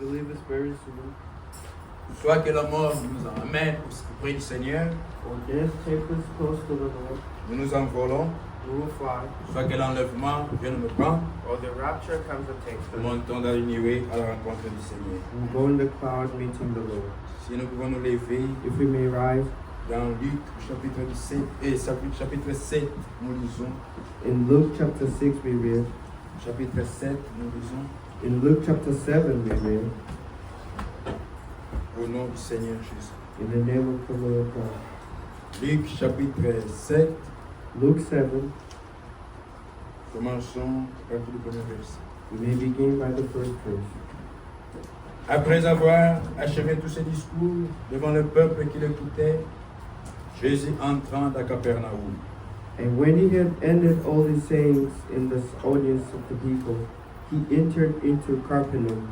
believe it's very soon. Soit que la mort nous emmène auprès du Seigneur, Or death take us close to the Lord. nous nous envolons. We will fly. Soit que l'enlèvement vienne nous prendre, Or the rapture comes and takes nous us. montons dans les nuées à la rencontre du Seigneur. We go in the cloud meeting the Lord. Si nous pouvons nous lever If we may rise, dans Luc chapitre 17, chapitre 7, nous lisons. in Luke chapter 6 we read. Chapitre 7, nous lisons. In Luke chapter 7 we read. Au nom du Seigneur Jésus. In the name of the Lord God. Luc chapitre 7, Luke 7, commençons à partir du premier verset. we may begin by the first verse. Après avoir achevé tous ses discours devant le peuple qui l'écoutait, Jésus entrant à Capernaum. And when he had ended all his sayings in the audience of the people, he entered into Capernaum.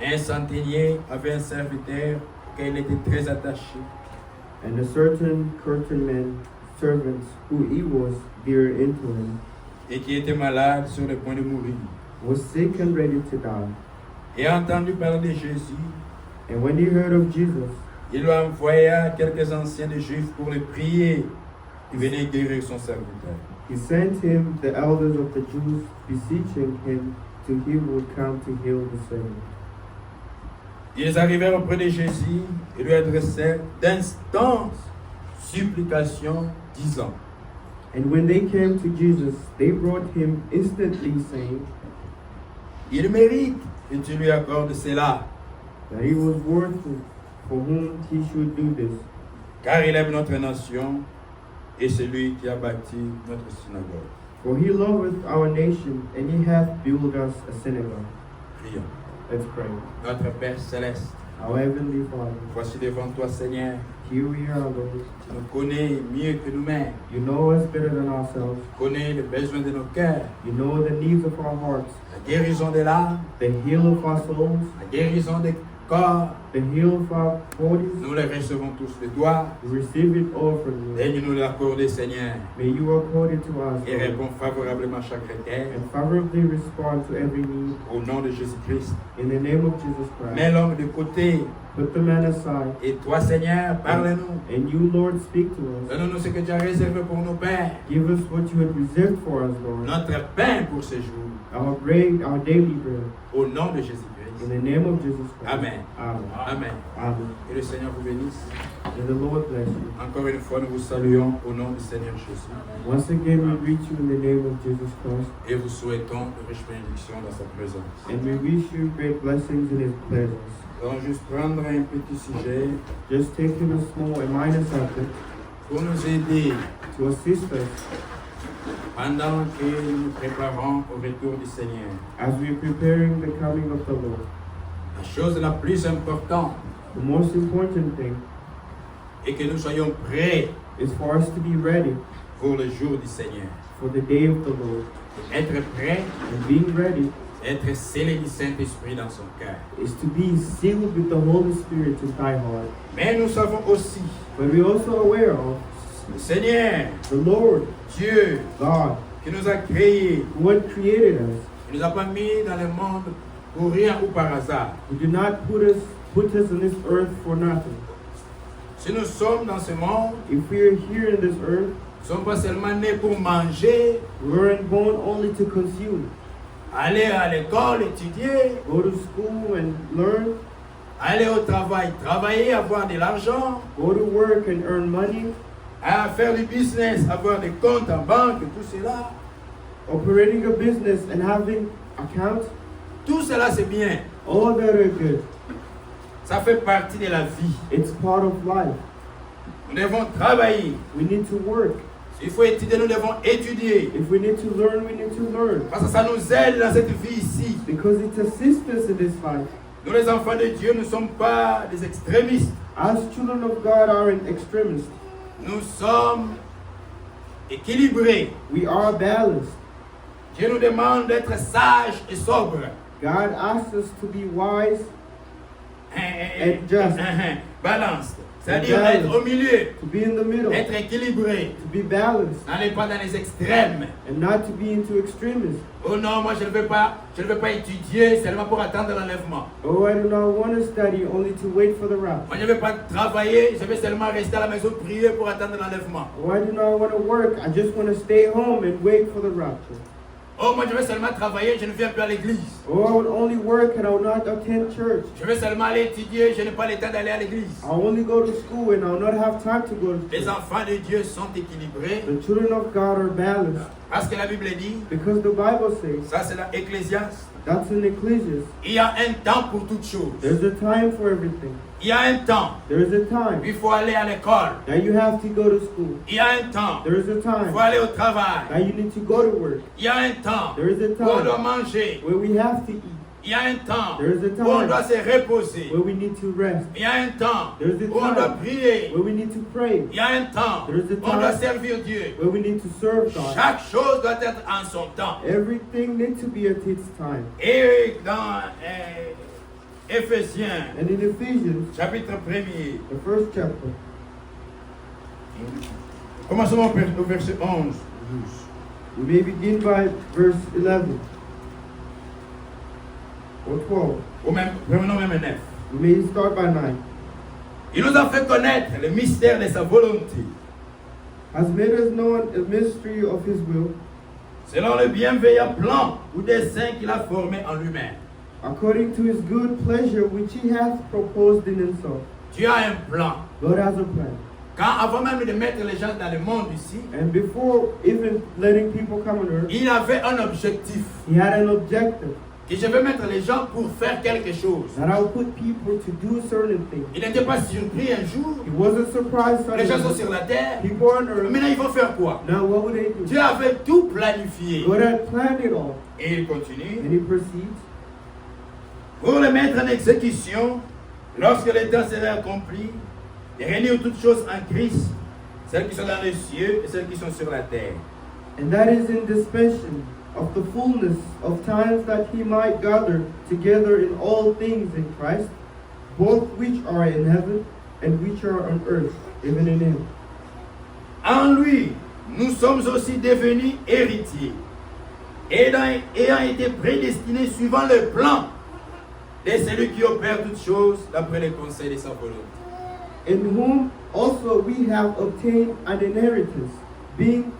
Un centenier avait un serviteur auquel il était très attaché. And a certain curtainman servants who he was dear into him Et qui était malade sur le point de mourir. was sick and ready to die. Et a entendu parler de Jésus, And when he heard of Jesus, il lui envoya quelques anciens des Juifs pour le prier et venir guérir son serviteur. he sent him the elders of the Jews, beseeching him to him would come to heal the servant. Ils arrivèrent auprès de Jésus et lui adressèrent d'instances supplications, disant: And when they came to Jesus, they brought him instantly, saying il mérite que tu lui accordes cela, that he was worthy for whom he should do this, car il aime notre nation et c'est lui qui a bâti notre synagogue. for he loveth our nation, and he hath built us a synagogue. Prions. Let's pray. Notre Père céleste, Our heavenly Father, voici devant toi, Seigneur. here we are, Lord. Tu nous connais mieux que nous-mêmes. You know us better than ourselves. Tu connais les besoins de nos cœurs, You know the needs of our hearts, la guérison de l'âme, the heal of our souls, la guérison des corps. the heal of our bodies. Nous les recevons tous de toi. We receive it all from you. Daigne nous l'accorder, Seigneur, May you accord it to us, et Lord, réponds favorablement à chaque requête. and favorably respond to every need. Au nom de Jésus-Christ. In the name of Jesus Mets Christ, l'homme de côté. put the man aside, Et toi, Seigneur, parle-nous. and you, Lord, speak to us. Donne-nous ce que tu as réservé pour nos pères. Give us what you had reserved for us, Lord, Notre pain pour ce jour. our bread, our daily bread. Au nom de In Jésus-Christ. the name of Jesus Christ. Amen. Amen. Amen. Amen. Que le Seigneur vous bénisse. May the Lord bless you. Encore une fois, nous vous saluons au nom du Seigneur Jésus. Once again, we greet you in the name of Jesus Christ, Et vous souhaitons de riches bénédictions dans sa présence. and we wish you great blessings in His presence. Nous allons juste prendre un petit sujet Just taking a small and minor subject pour nous aider to assist us pendant que nous nous préparons au retour du Seigneur. as we're preparing the coming of the Lord. La chose la plus importante The most important thing est que nous soyons prêts is for us to be ready pour le jour du Seigneur. for the day of the Lord. Être prêt, And being ready être scellé du Saint-Esprit dans son cœur. is to be sealed with the Holy Spirit in thy heart. Mais nous savons aussi, But we're also aware of le Seigneur, the Lord, Dieu, God, qui nous a créés, who had created us. qui nous a pas mis dans le monde pour rien ou par hasard. He did not put us on this earth for nothing. Si nous sommes dans ce monde, If we are here in this earth, nous ne sommes pas seulement nés pour manger, we weren't born only to consume. aller à l'école, étudier, Go to school and learn, aller au travail, travailler, avoir de l'argent, go to work and earn money, à faire du business, avoir des comptes en banque, tout cela. operating a business and having accounts. Tout cela c'est bien. All that are good. Ça fait partie de la vie. It's part of life. Nous devons travailler. We need to work. S'il faut étudier, nous devons étudier. If we need to learn, we need to learn. Parce que ça nous aide dans cette vie ici. Because it assists us in this life. Nous les enfants de Dieu ne sommes pas des extrémistes. As children of God aren't extremists. Nous sommes équilibrés. We are balanced. Dieu nous demande d'être sages et sobres. God asks us to be wise And just. balance. C'est-à-dire être au milieu, to be in the middle, être équilibré. to be balanced, N'allez pas dans les extrêmes. and not to be into extremism. Oh non, moi je ne veux pas étudier seulement pour attendre l'enlèvement. Oh, I do not want to study only to wait for the rapture. Moi je ne veux pas travailler, je veux seulement rester à la maison prier pour attendre l'enlèvement. Oh, I do not want to work. I just want to stay home and wait for the rapture. Oh, moi je veux seulement travailler, je ne viens plus à l'église. Oh, I would only work and I would not attend church. Je veux seulement aller étudier, je n'ai pas le temps d'aller à l'église. I'll only go to school and I'll not have time to go to Les school. enfants de Dieu sont équilibrés The children of God are balanced parce que la Bible dit, because the Bible says, ça c'est dans Ecclésiaste, that's in Ecclesiastes, il y a un temps pour toutes choses. there's a time for everything. Il y a un temps, There's a time il faut aller à l'école. that you have to go to school. Il y a un temps, There's a il time faut aller au travail. that you need to go to work. Il y a un temps There is a où on doit time manger. where we have to eat. Il y a un temps There is a où on time doit se reposer. where we need to rest. Il y a un temps There is a où on doit time prier. where we need to pray. Il y a un temps There is a où on doit time servir Dieu. where we need to serve God. Chaque chose doit être en son temps. Everything needs to be at its time. Et dans Éphésiens, And in Ephesians, chapitre 1er, the first chapter, commençons au verset 11. we may begin by verse 11 or 12. Ou même, prenons même 9. We may start by 9. Il nous a fait connaître le mystère de sa volonté, Has made us known the mystery of his will, selon le bienveillant plan ou dessein qu'il a formé en lui-même. according to his good pleasure which he hath proposed in himself. Dieu a un plan. God has a plan. Quand avant même de mettre les gens dans le monde ici, And before even letting people come on earth, il avait un objectif. he had an objective. Que je vais mettre les gens pour faire quelque chose. That I'll put people to do certain things. Il n'était pas surpris un jour. He wasn't surprised Les gens sont suddenly. sur la terre. People on earth. Maintenant, ils vont faire quoi? Now what would they do? Dieu avait tout planifié. God had planned it all. Et il continue. And he proceeds. Pour le mettre en exécution, lorsque le temps sera accompli, de réunir toutes choses en Christ, celles qui sont dans les cieux et celles qui sont sur la terre. And that is in dispensation of the fullness of times, that he might gather together in all things in Christ, both which are in heaven and which are on earth, even in him. En lui, nous sommes aussi devenus héritiers, ayant été prédestinés suivant le plan de celui qui opère toutes choses d'après les conseils de sa volonté. In whom also we have obtained an inheritance, being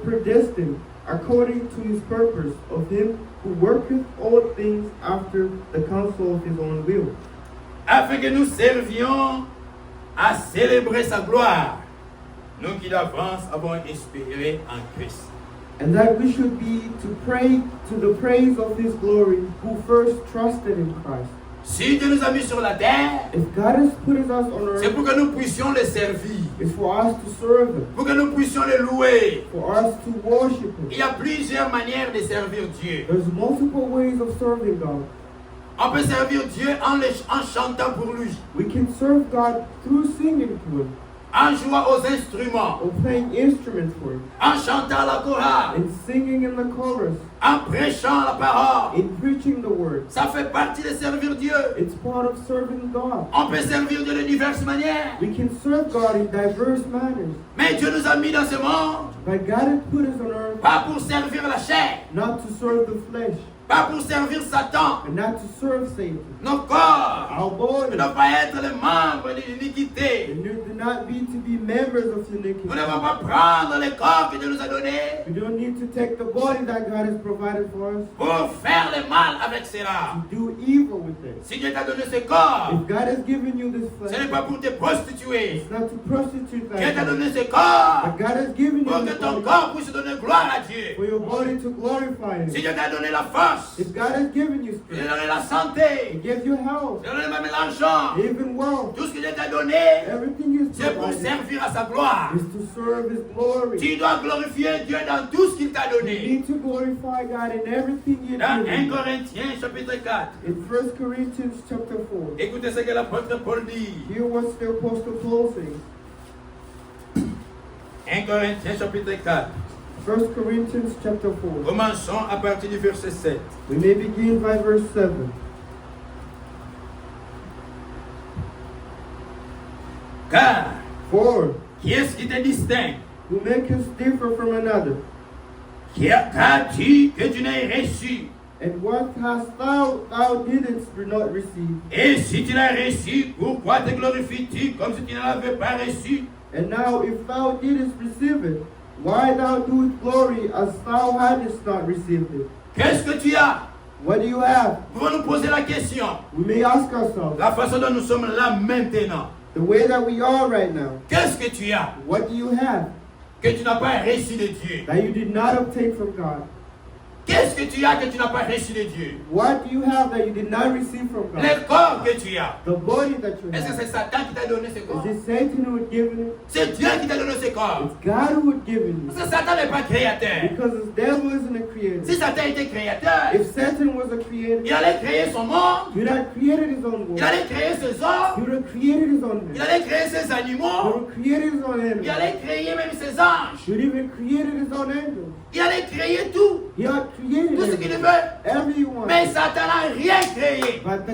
predestined according to his purpose of him who worketh all things after the counsel of his own will, Afin que nous servions à célébrer sa gloire, nous qui d'avance avons espéré en Christ. and that we should be to pray to the praise of his glory, who first trusted in Christ. Si Dieu nous a mis sur la terre, If God has put us on c'est earth, pour que nous puissions le servir, it's for us to serve him, pour que nous puissions le louer. for us to worship Il him. y a plusieurs manières de servir Dieu. There's multiple ways of serving God. On peut servir Dieu en chantant pour lui, We can serve God through singing to him, en jouant aux instruments, or playing instruments for him, en chantant la chorale, and singing in the chorus, en prêchant la parole. in preaching the word. Ça fait partie de servir Dieu. It's part of serving God. On peut servir Dieu de diverses manières. We can serve God in diverse manners, Mais Dieu nous a mis dans ce monde, but God has put us on earth pas pour servir la chair, not to serve the flesh, pas pour servir Satan. and not to serve Satan. Nos corps Our ne body doivent pas être les membres de l'iniquité. and do not be to be members of Nous iniquity. ne devons pas prendre les corps que Dieu nous a donnés We don't need to take the body that God has provided for us pour faire le mal avec cela. to do evil with it. Si Dieu t'a donné ce corps, If God has given you this ce n'est flesh, pas pour te prostituer. it's not to prostitute Dieu t'a that body, donné ce corps but God has given pour you que this ton body corps puisse donner gloire à Dieu. for your body to glorify Si Him. Dieu t'a donné la force, If God has given you il t'a strength, donné la santé, He gives you health, il t'a donné même l'argent, even wealth, tout ce que Dieu t'a donné, everything is c'est pour provided servir à sa gloire. is to serve His glory. Tu dois glorifier Dieu dans tout ce qu'il t'a You donné. need to glorify God in everything you Dans 1 do. Corinthiens chapitre 4, In 1 Corinthians chapter 4, écoutez ce que l'apôtre Paul dit. hear what the Apostle Paul says. 1 Corinthiens chapitre 4. 1 Corinthians chapter 4. Commençons à partir du verset 7. We may begin by verse 7. Car, For qui est-ce qui te distingue? who make us differ from another? Qu'as-tu que tu n'aies reçu? And what hast thou didst not receive? Et si tu l'as reçu, pourquoi te glorifies-tu comme si tu ne l'avais pas reçu? And now if thou didst receive it, why thou doest glory as thou hadst not received it? Qu'est-ce que tu as? What do you have? Nous pouvons nous poser la question. We may ask ourselves, La façon dont nous sommes là maintenant. the way that we are right now, Qu'est-ce que tu as what do you have que tu n'as pas reçu de Dieu? that you did not obtain from God? Qu'est-ce que tu as que tu n'as pas reçu de Dieu? What do you have that you did not receive from God? Le corps que tu as. The body that you Est-ce que have. c'est Satan qui t'a donné ce corps? Is it Satan who had given it? C'est Dieu qui t'a donné ce corps. It's God who had given Parce it. que Satan n'est pas créateur. Because the devil isn't a creator. Si Satan était créateur, If Satan was a creator, il allait créer son monde, he would have created his own il world. allait créer ses He hommes, would have created his own il man. allait créer ses He would animaux, have created his own il animals. allait créer même ses anges, He would even created his own angels. il allait créer tout, He had created tout ce qu'il everything. veut. Everyone. Mais Satan n'a rien créé. But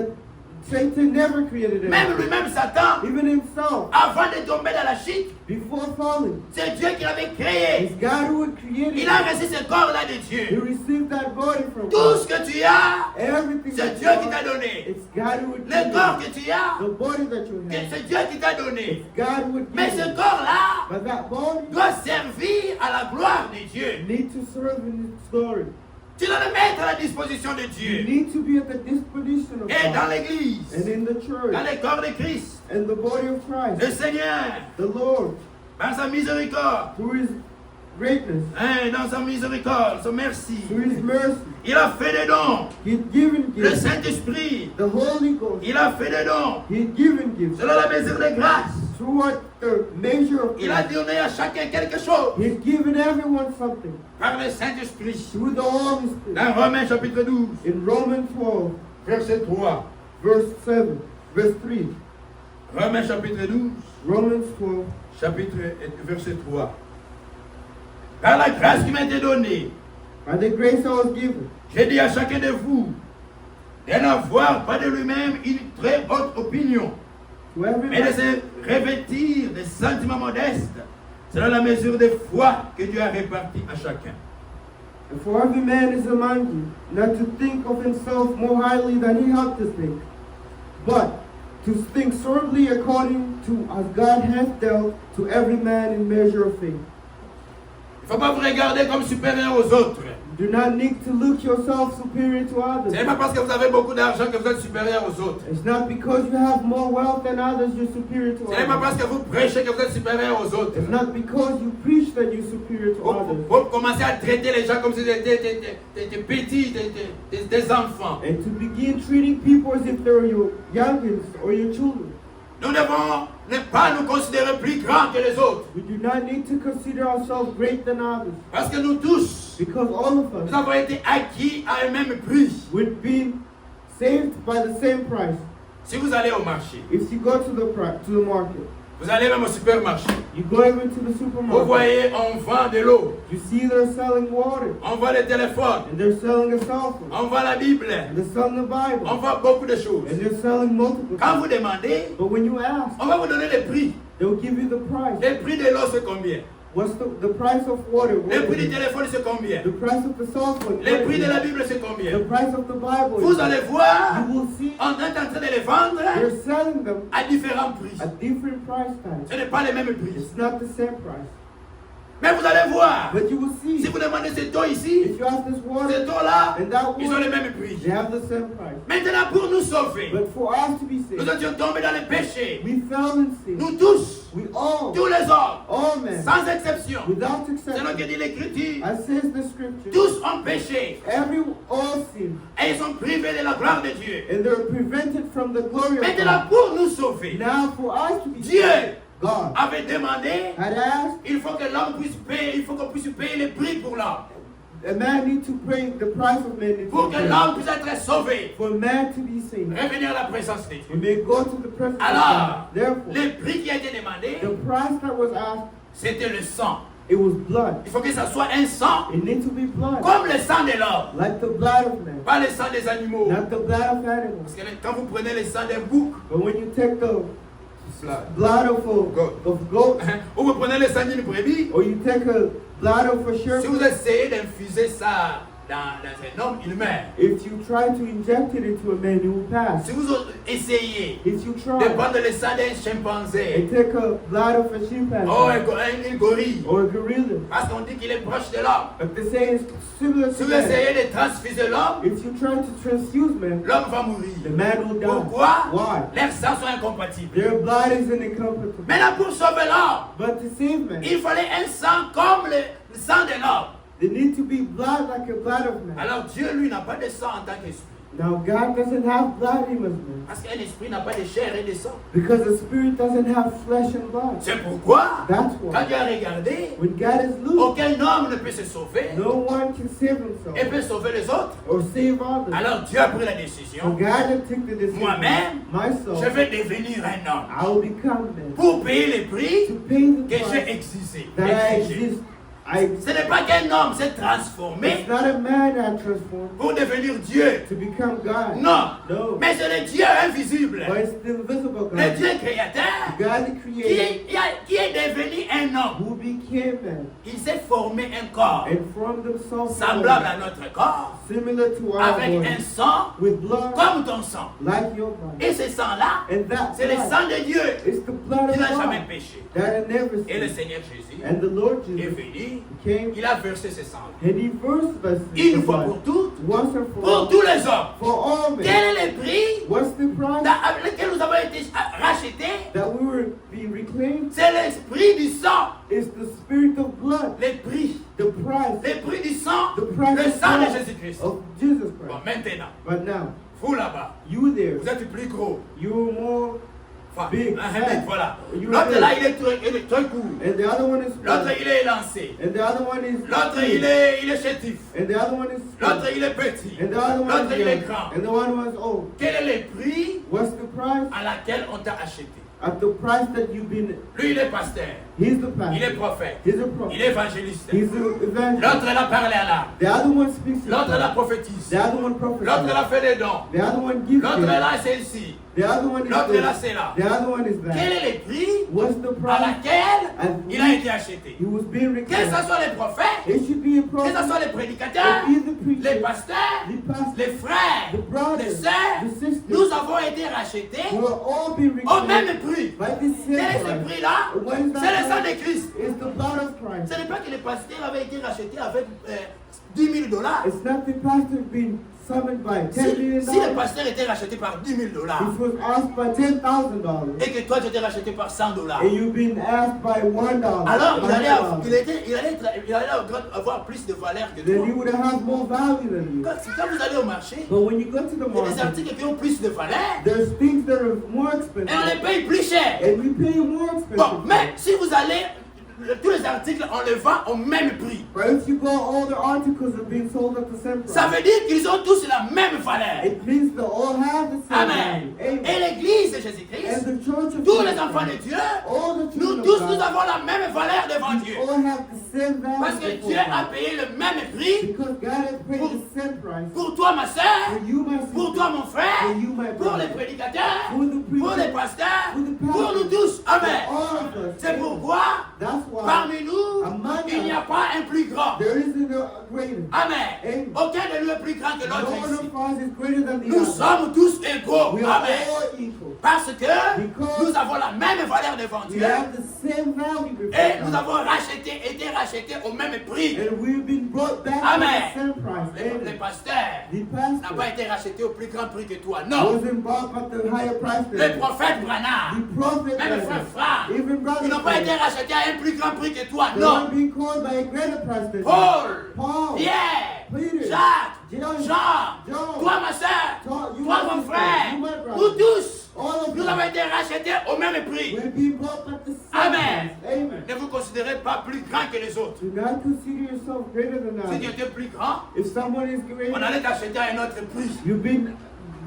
Satan never created Même anything. lui-même, Satan, Even himself, avant de tomber dans la chute, before falling, c'est Dieu qui l'avait créé. it's God who had created Il a it. reçu ce corps-là de He Dieu. received that body from Tout God. ce que tu as, Everything c'est that Dieu you qui t'a are, donné. it's God who would Le give corps it. que tu as, The body that you have, c'est Dieu qui t'a donné. it's God who would Mais give ce it. corps-là But that body doit servir à la gloire de Dieu. need to serve in His glory. Tu dois le mettre à la disposition de You Dieu. need to be at the disposition of Et dans God l'église, and in the church dans le corps de Christ, and the body of Christ, le Seigneur, the Lord, par sa miséricorde, through His greatness, dans sa miséricorde, son merci, through His mercy, il a fait des dons. He had given Le gifts. Saint-Esprit, The Holy Ghost, il a fait des dons. He had given gifts. Selon la mesure de grâce, Throughout the measure of il a grace, donné à chacun quelque chose. He had given everyone something. Par le Saint-Esprit. Through the Holy Spirit. Dans Romains chapitre 12, In Romans 12, verset 3. verse 7, verse 3. Romains chapitre 12, Romans 12, verset 3. Par la grâce qui m'a été donnée, by the grace I was given, j'ai dit à chacun de vous de n'avoir pas de lui-même une très haute opinion, to every mais de man, se revêtir de sentiments modestes, selon la mesure de foi que Dieu a répartie à chacun. and for every man is among you, not to think of himself more highly than he ought to think, but to think soberly according to as God hath dealt to every man in measure of faith. Il ne faut pas vous regarder comme supérieur aux autres. You do not need to look yourself superior to Ce others. n'est pas parce que vous avez beaucoup d'argent que vous êtes supérieur aux autres. It's not because you have more wealth than others you're superior to Ce n'est pas others. parce que vous prêchez que vous êtes supérieur aux autres. It's not because you preach that you're superior to others. Vous commencez à traiter les gens comme si c'était des petits, des enfants. And to begin treating people as if they're your youngins or your children. Nous devons ne pas nous considérer plus grands que les autres. We do not need to consider ourselves great than others. Parce que nous tous, Because all of nous us avons été acquis à un même prix. would be saved by the same price. Si vous allez au marché, If you go to the market, vous allez même au supermarché, you go even to the vous supermarket, voyez, on vend de l'eau, you see they're selling water, on vend des téléphones, and they're selling a cell phone, on vend la Bible, and they're selling the on Bible, vend beaucoup de choses. and they're selling multiple Quand things. vous demandez, But when you ask, on va vous donner les prix. they'll give you the price. Le prix de l'eau, c'est combien? What's the price of water? What Le is prix du it? téléphone, c'est combien? The price of the cell phone. Le What prix is de it? la Bible, c'est The combien? price of the Bible. Vous allez voir, You will see on est en train de les vendre they're selling them à différents prix. at different price tags. Ce n'est pas les mêmes prix. It's not the same price. Mais vous allez voir, But you will si see, vous demandez cette eau ici, if you ask this water cette eau-là, and that ils ont les water, mêmes prix. they have the same price. Maintenant, pour nous sauver, But for us to be nous saved, étions tombés dans le péché. we fell in sin. Nous tous, We all, tous les hommes, all men, sans exception, without c'est ce que exception, dit l'Écriture, as says the scripture, tous ont péché all sin, et ils sont privés de la gloire de Dieu. and they're prevented from the glory of Maintenant, God. pour nous sauver, Now for us to be Dieu saved, God avait demandé, had asked, il faut que l'homme puisse payer, il faut qu'on puisse payer le prix pour l'homme. a man need to pay the price of man needs Pour to que pay. l'homme puisse être sauvé, For man to be saved, revenir à la présence de we Dieu. may go to the presence of Alors, God. Therefore, le prix qui a été demandé, the price that was asked, c'était le sang. it was blood. Il faut que ça soit un sang It needs to be blood, comme le sang de l'homme, like the blood of man, pas le sang des animaux. not the blood of animals. Parce que quand vous prenez le sang d'un bouc, But when you take the blood of goat, Ou vous prenez le sang d'une brebis. or you take a blood of a Si sheep. vous essayez d'infuser ça dans un homme, il meurt. If you try to inject it into a man, he will pass. Si vous essayez If you de try prendre le sang d'un chimpanzé, and take a blood of a chimpanzee oh, un gorille, or a gorilla, parce qu'on dit qu'il est proche de l'homme. if they say it's similar Si to vous man, essayez de transfuser l'homme, if you try to transfuse man, l'homme va mourir. the man will die. Pourquoi? Why? Leurs sangs sont incompatibles. Their blood is incompatible. Maintenant, pour sauver l'homme, But to save man, il fallait un sang comme le sang de l'homme. there need to be blood like a blood of man. Alors Dieu, lui, n'a pas de sang en tant qu'esprit. Now God doesn't have blood in his man, Parce qu'un esprit n'a pas de chair et de sang. because the spirit doesn't have flesh and blood. C'est pourquoi, That's quand why Dieu a regardé, when God is loose, aucun homme ne peut se sauver no one can save et himself peut sauver les autres. or save others. Alors Dieu a pris la So décision, God had taken the decision, moi-même, myself, je vais devenir un homme I will become man pour payer le prix to pay the que j'ai price exigé. that I exist. Ce n'est pas qu'un homme s'est transformé It's not a man that transformed pour devenir Dieu. to become God. Non, No. mais c'est le Dieu invisible, But it's the invisible le God. Dieu créateur, God the Creator qui est devenu un homme. who became man Il s'est formé un corps and formed himself semblable à notre corps, similar to our avec body, un sang with blood comme ton sang. like your body. Et ce sang-là, And that c'est le blood sang de Dieu is the blood qui of n'a jamais God péché. that had never Et le sinned. Seigneur Jésus And the Lord est Jesus venu, came il a versé ce sang and he first blessed une the fois blood pour toutes, once and for pour all, tous les hommes. for all men. Quel est le prix What's the price avec lequel nous avons été rachetés? that we were being reclaimed? C'est l'esprit du sang, It's the spirit of blood, le prix, the price, le prix du sang, the price le of sang de blood Jésus-Christ. of Jesus Bon, Christ. maintenant, But now, vous là-bas, you there, vous êtes plus gros. you're more, Enfin, Big, fat. voilà. You L'autre are là, big. il est très court. and the other one is L'autre, small, il est élancé. and the other one is L'autre, thin, il est chétif. and the other one is L'autre, small, il est petit. and the other one L'autre, is il est young, grand. and the one was old. Quel est le prix What's the price? à laquelle on t'a acheté? At the price that you've been, Lui, il est pasteur. he's the Il est pastor, prophète. he's a prophet, Il est évangéliste. he's the evangelist. L'autre, elle a parlé à l'âme. The other one speaks in L'autre, elle a tongues. prophétise. The other one L'autre, elle prophesies. a fait des dons. The other one gives L'autre, elle gifts. a celle-ci. The other one is L'autre, elle a this. celle-là. The other one is Quel that. est le prix What's the à price? laquelle And il a été acheté? he was being Que ce reclaimed. soit les prophètes, It should be a que ce prophet. soit les prédicateurs, It is the les preacher, pasteurs, the pastor, les frères, the les brothers, sœurs, the sisters. nous avons été rachetés We will all be au même reclaimed prix. by the Quel est same ce price. prix-là? What is C'est le sang that de price? Christ. It's the blood of Ce Christ. n'est pas que les pasteurs avaient été rachetés avec 10 000 dollars. It's not the pastor being summoned by $10 Si million. le pasteur était racheté par 10 000 dollars It was asked by $10,000. et que toi tu étais racheté par 100 dollars, And you've been asked by $1. alors il allait $100. avoir plus de valeur que Then toi. you would have more value than you. Quand vous allez au marché, But when you go to the il y a des market, articles qui ont plus de valeur there's things that are more et on les expensive. paye plus cher. And we pay more Bon, expensive. mais si vous allez, tous les articles, on les vend au même prix. But if you go, all the articles are being sold at the same Ça price. veut dire qu'ils ont tous la même valeur. It means they all have the same Amen. value. Et Amen. l'église de And Jésus-Christ, the church of tous les Jesus enfants de Christ, Dieu, all the nous children tous, of nous God, avons la même valeur devant Dieu. all have the same value Parce que before Dieu a God. payé le même prix Because God has paid the same price pour toi, ma soeur, for you, my pour sister, toi, mon frère, for you, my pour les brother, prédicateurs, for the pour les preacher, pasteurs, for the pour nous pastors, tous. Amen. for all of us. C'est pourquoi, That's why parmi nous, among il n'y a us, pas un plus grand. there isn't a greater. Amen. Amen. Aucun de nous est plus grand que No l'autre one ici. of us is greater than the Nous other. sommes tous égaux. We are Amen. all equal. Parce que Because nous avons la même valeur devant We Dieu. have the same value before Et nous God. avons été rachetés au même prix. And we've been brought back Amen. to the same price. Les Amen. pasteurs The n'ont pas pastor été rachetés au plus grand prix que toi. Non. wasn't bought at the higher price than Le you. prophète Branham, The prophet, même le frère Franck, even brother, ils n'ont pas été rachetés à un plus grand prix que toi. they Non. weren't being called by a greater price than you. Paul, Paul, Pierre, Peter, Jacques, John, Jean, toi ma soeur, John, you toi my mon sister, frère, you my nous brother, tous, all of nous us, avons été rachetés au même prix. we're being brought at the same Amen. price. Amen. Ne vous considérez pas plus grand que les autres. Do not consider yourself greater than Si tu others. étais plus grand, If someone is on greater, allait t'acheter à un autre prix, you've been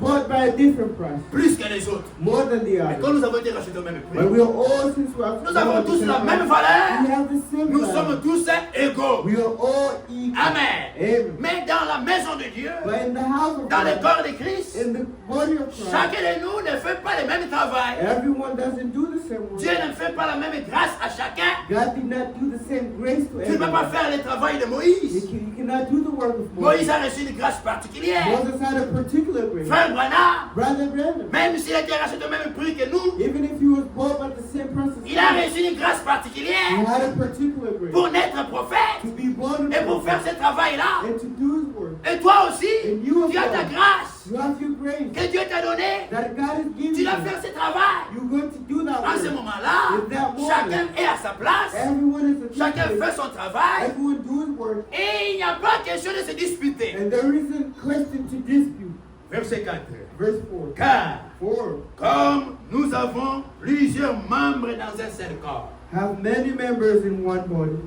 bought by a different price, plus que les autres. more than the Mais others. quand nous avons été rachetés au même But prix, we are all, since we are nous avons tous la même we valeur. have the same Nous value. sommes tous égaux. We are all equal. Amen. Amen. Mais dans la maison de Dieu, But in the house of dans le God, corps de Christ, in the body of Christ, chacun de nous ne fait pas le même travail. everyone doesn't do the same Dieu work. ne fait pas la même grâce à chacun. God did not do the same grace to Tu ne peux pas everyone. faire le travail de You, Moïse. you cannot do the work of Moïse Moses. a reçu une grâce particulière. Moses had a particular grace. Frère Branham, Brother Brandon, même s'il a été racheté au même prix que nous, even if he was bought by the same person, il a reçu une grâce he particulière had a particular grace pour naître prophète to be born et pour faire again ce travail-là. and to do his work. Et toi aussi, And you tu as ta also, grâce you have your grace que Dieu t'a donnée. that God has given Tu you. dois faire ce travail. You're going to do that En ce work. moment-là, In that moment, chacun est à sa place. everyone is a Chacun teacher. fait son travail. Everyone do his work. Et il n'y a pas question de se disputer. And there isn't question to dispute. Verset 4. Verse 4. Car, 4. comme nous avons plusieurs membres dans un seul corps, Have many members in one body,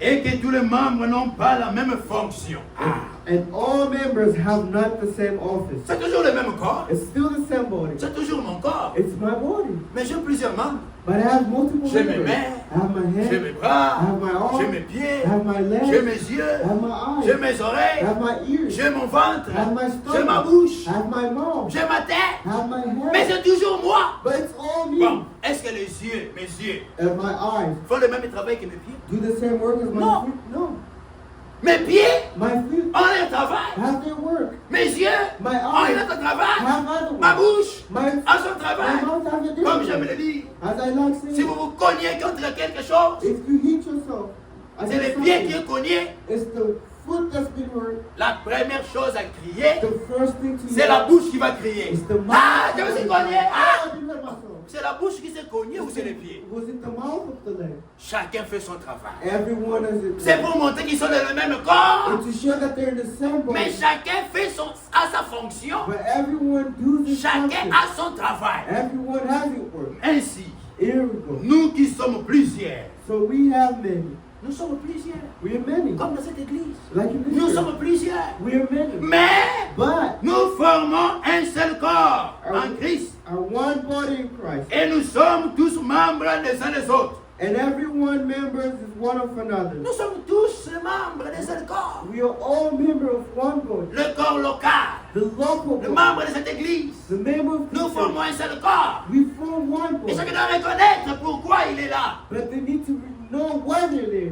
et que tous les membres n'ont pas la même fonction. and all members have not the same office. C'est toujours le même corps. It's still the same body. C'est toujours mon corps. It's my body. Mais j'ai plusieurs membres. But I have multiple J'ai mes members. mains, I have my j'ai hands, mes bras, I have my j'ai arms, mes pieds, I have my legs, j'ai mes yeux, I have my j'ai eyes, mes I oreilles, have my ears, j'ai mon ventre, I have my j'ai ma stomach, bouche, I have my mouth, j'ai ma tête. I have my Mais head. c'est toujours moi. But it's all me. Bon, est-ce que les yeux, mes yeux, And my eyes font le même travail que mes pieds? do the same work as my No. feet? No. Mes pieds My feet ont leur travail. have their work. Mes yeux My ont eyes leur travail. have other Ma work. bouche My, a son my travail. mouth has a Comme different j'aime le work. dire, As I like si saying, vous vous cognez contre quelque chose, if you hit yourself, c'est le pied qui est cogné. it's the foot that's been hurt. La première chose à crier, The first thing to c'est la bouche qui va crier. It's the mouth. Ah, je me suis cogné. Ah! I did hurt myself. C'est la bouche qui s'est cognée ou c'est les pieds? Was it the mouth of the leg? Chacun fait son travail. Everyone has it. C'est pour montrer qu'ils sont dans le même corps. And to show that they're in the same body. Mais chacun fait à sa fonction. But everyone does his Chacun function. a son travail. Everyone has it work. Ainsi, Here we go. nous qui sommes plusieurs, So we have many. nous sommes plusieurs. We are many. Comme dans cette église. Like in this Nous church. sommes plusieurs. We are many. Mais But nous formons un seul corps en Christ. are one body in Christ. Et nous sommes tous membres les uns des autres. And everyone members is one of another. Nous sommes tous membres d'un seul corps. We are all members of one body. Le corps local, The local le body. membre de cette église. The member of the Nous formons church. un seul corps. We form one Et body. chacun doit reconnaître pourquoi il est là. But they need to know why they're there.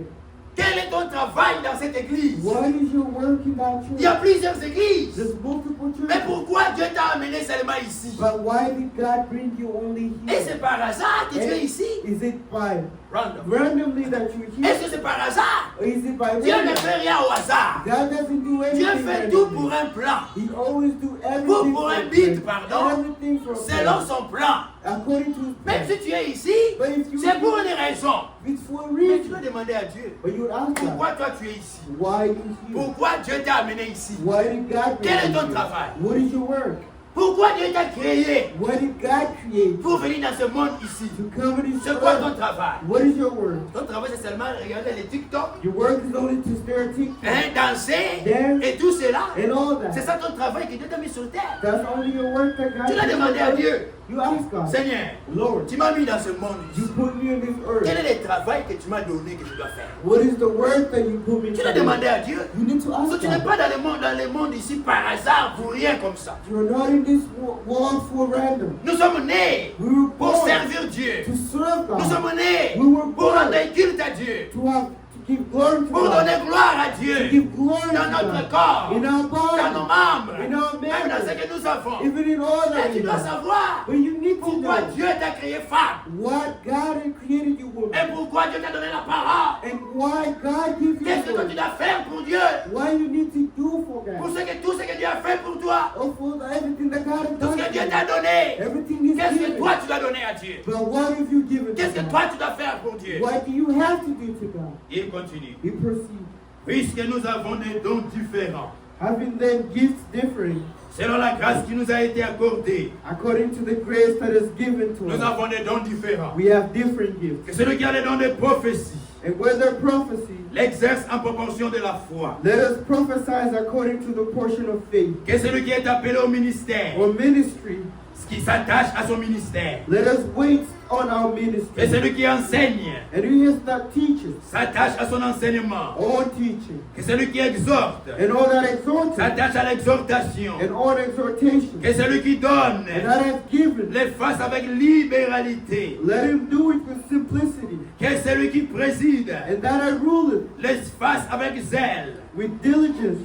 Quel est ton travail dans cette église? What is your work in that Il y a church? plusieurs églises. There's multiple Mais churches. pourquoi Dieu t'a amené seulement ici? But why did God bring you only Et here? c'est par hasard que tu es ici? Is it by Random. randomly that you're Est-ce here? que c'est par hasard? Or is it by Dieu ne random? fait rien au hasard. God doesn't do Dieu anything fait tout pour randomly. un plan. He always do everything Pour for un a but, plan. pardon. Everything for a Selon plan. son plan. According to his Même plan. si tu es ici, But if you c'est pour une raison. it's for a Mais tu dois reason. demander à Dieu. But you would ask Pourquoi God, toi tu es ici? why you here? Pourquoi Dieu t'a amené ici? Why did God Quel est bring ton you here? travail? What is your work? Pourquoi Dieu t'a créé What did God create pour venir dans ce monde ici? to come in this C'est quoi ton world? travail? What is your work? Ton travail c'est seulement regarder les TikTok, Your work is only to stare at TikTok hein, danser Dance. et tout cela. and all C'est that. ça ton travail que Dieu t'a mis sur terre. That's only your work that God Tu l'as created. demandé à Dieu. You ask God, Seigneur, Lord, tu m'as mis dans ce monde you ici. put me in this Quel earth. est le travail que tu m'as donné que je dois faire? What is the work that you put me Tu l'as into? demandé à Dieu. You need to Donc, ask tu n'es God. pas dans le monde ici par hasard, pour rien comme ça. You're not in this world for random. Nous sommes nés We were pour born servir Dieu. to serve Nous God, sommes nés We were pour born rendre culte à Dieu. to give glory to Pour God, donner gloire à to Dieu. give glory Dans to notre God, corps. in our Dans nos body, membres. in our Même dans ce members, que nous avons. even in all that Mais tu we dois have. savoir But you need to pourquoi know Dieu t'a créé femme. what God had created you woman, Et pourquoi Dieu t'a donné la parole. and why God gives you Qu'est-ce que toi tu the dois faire pour Dieu? why you need to do for Pour God. tout ce que Dieu a fait pour toi. Oh, for everything that God has Tout ce done. que Dieu t'a donné. Everything is Qu'est-ce que given. toi tu dois donner à Dieu? But what have you given Qu'est-ce to que God? toi tu dois faire pour Dieu? What do you have to do to God? Il continue. He proceeds. Puisque nous avons des dons différents, Having then gifts differing selon la grâce qui nous a été accordée, according to the grace that is given to nous us. avons des dons différents. We have different gifts. Que celui qui a les dons de prophétie And whether prophecy, l'exerce en proportion de la foi. let us prophesy according to the portion of faith. Que celui qui est appelé au ministère Or ministry, qui s'attache à son ministère. Let us wait on our Et ministry. celui qui enseigne And he is that teaches, s'attache à son enseignement. all teaching, Que celui qui exhorte and all that exhorting, s'attache à l'exhortation. and all exhortation, Que celui qui donne and that has given, les fasse avec libéralité. let him do it with simplicity, Que celui qui préside and that I rule it les fasse avec zèle. with diligence,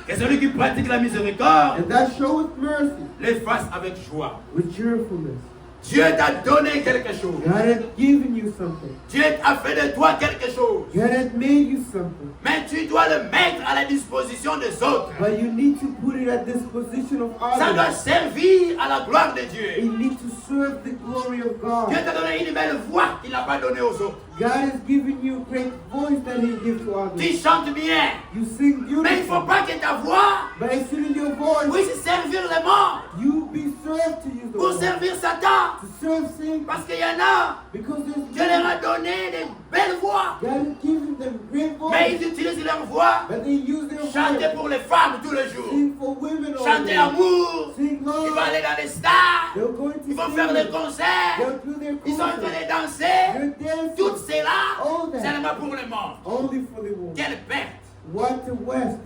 Que celui qui pratique la miséricorde and that showeth mercy les fasse avec joie. with cheerfulness. Dieu t'a donné quelque chose. God has given you something. Dieu a fait de toi quelque chose. God has made you something. Mais tu dois le mettre à la disposition des autres. But you need to put it at disposition of Ça doit others. servir à la gloire de Dieu. You need to serve the glory of God. Dieu t'a donné une belle voix qu'il n'a pas donnée aux autres. God has given you a great voice that He gives to others. Tu chantes bien. You sing Mais il ne faut beautifully. pas que ta voix But I see in your voice, puisse servir les morts. you be served to use the Pour word. servir Satan. To serve Satan. Parce qu'il y en a. Because Dieu leur a donné des belles voix. God has given them great Mais voice. ils utilisent leur voix. But they use their Chanter voice. pour les femmes tous les jours. Sing for women all Chanter day. amour. Sing Ils vont love. aller dans les stars. They're going to Ils vont sing. faire des concerts. They'll do their Ils sont en train concerts. de danser. They're dancing. Tout cela, All that. seulement pour le monde. Only for the woman. Quelle perte. What the West.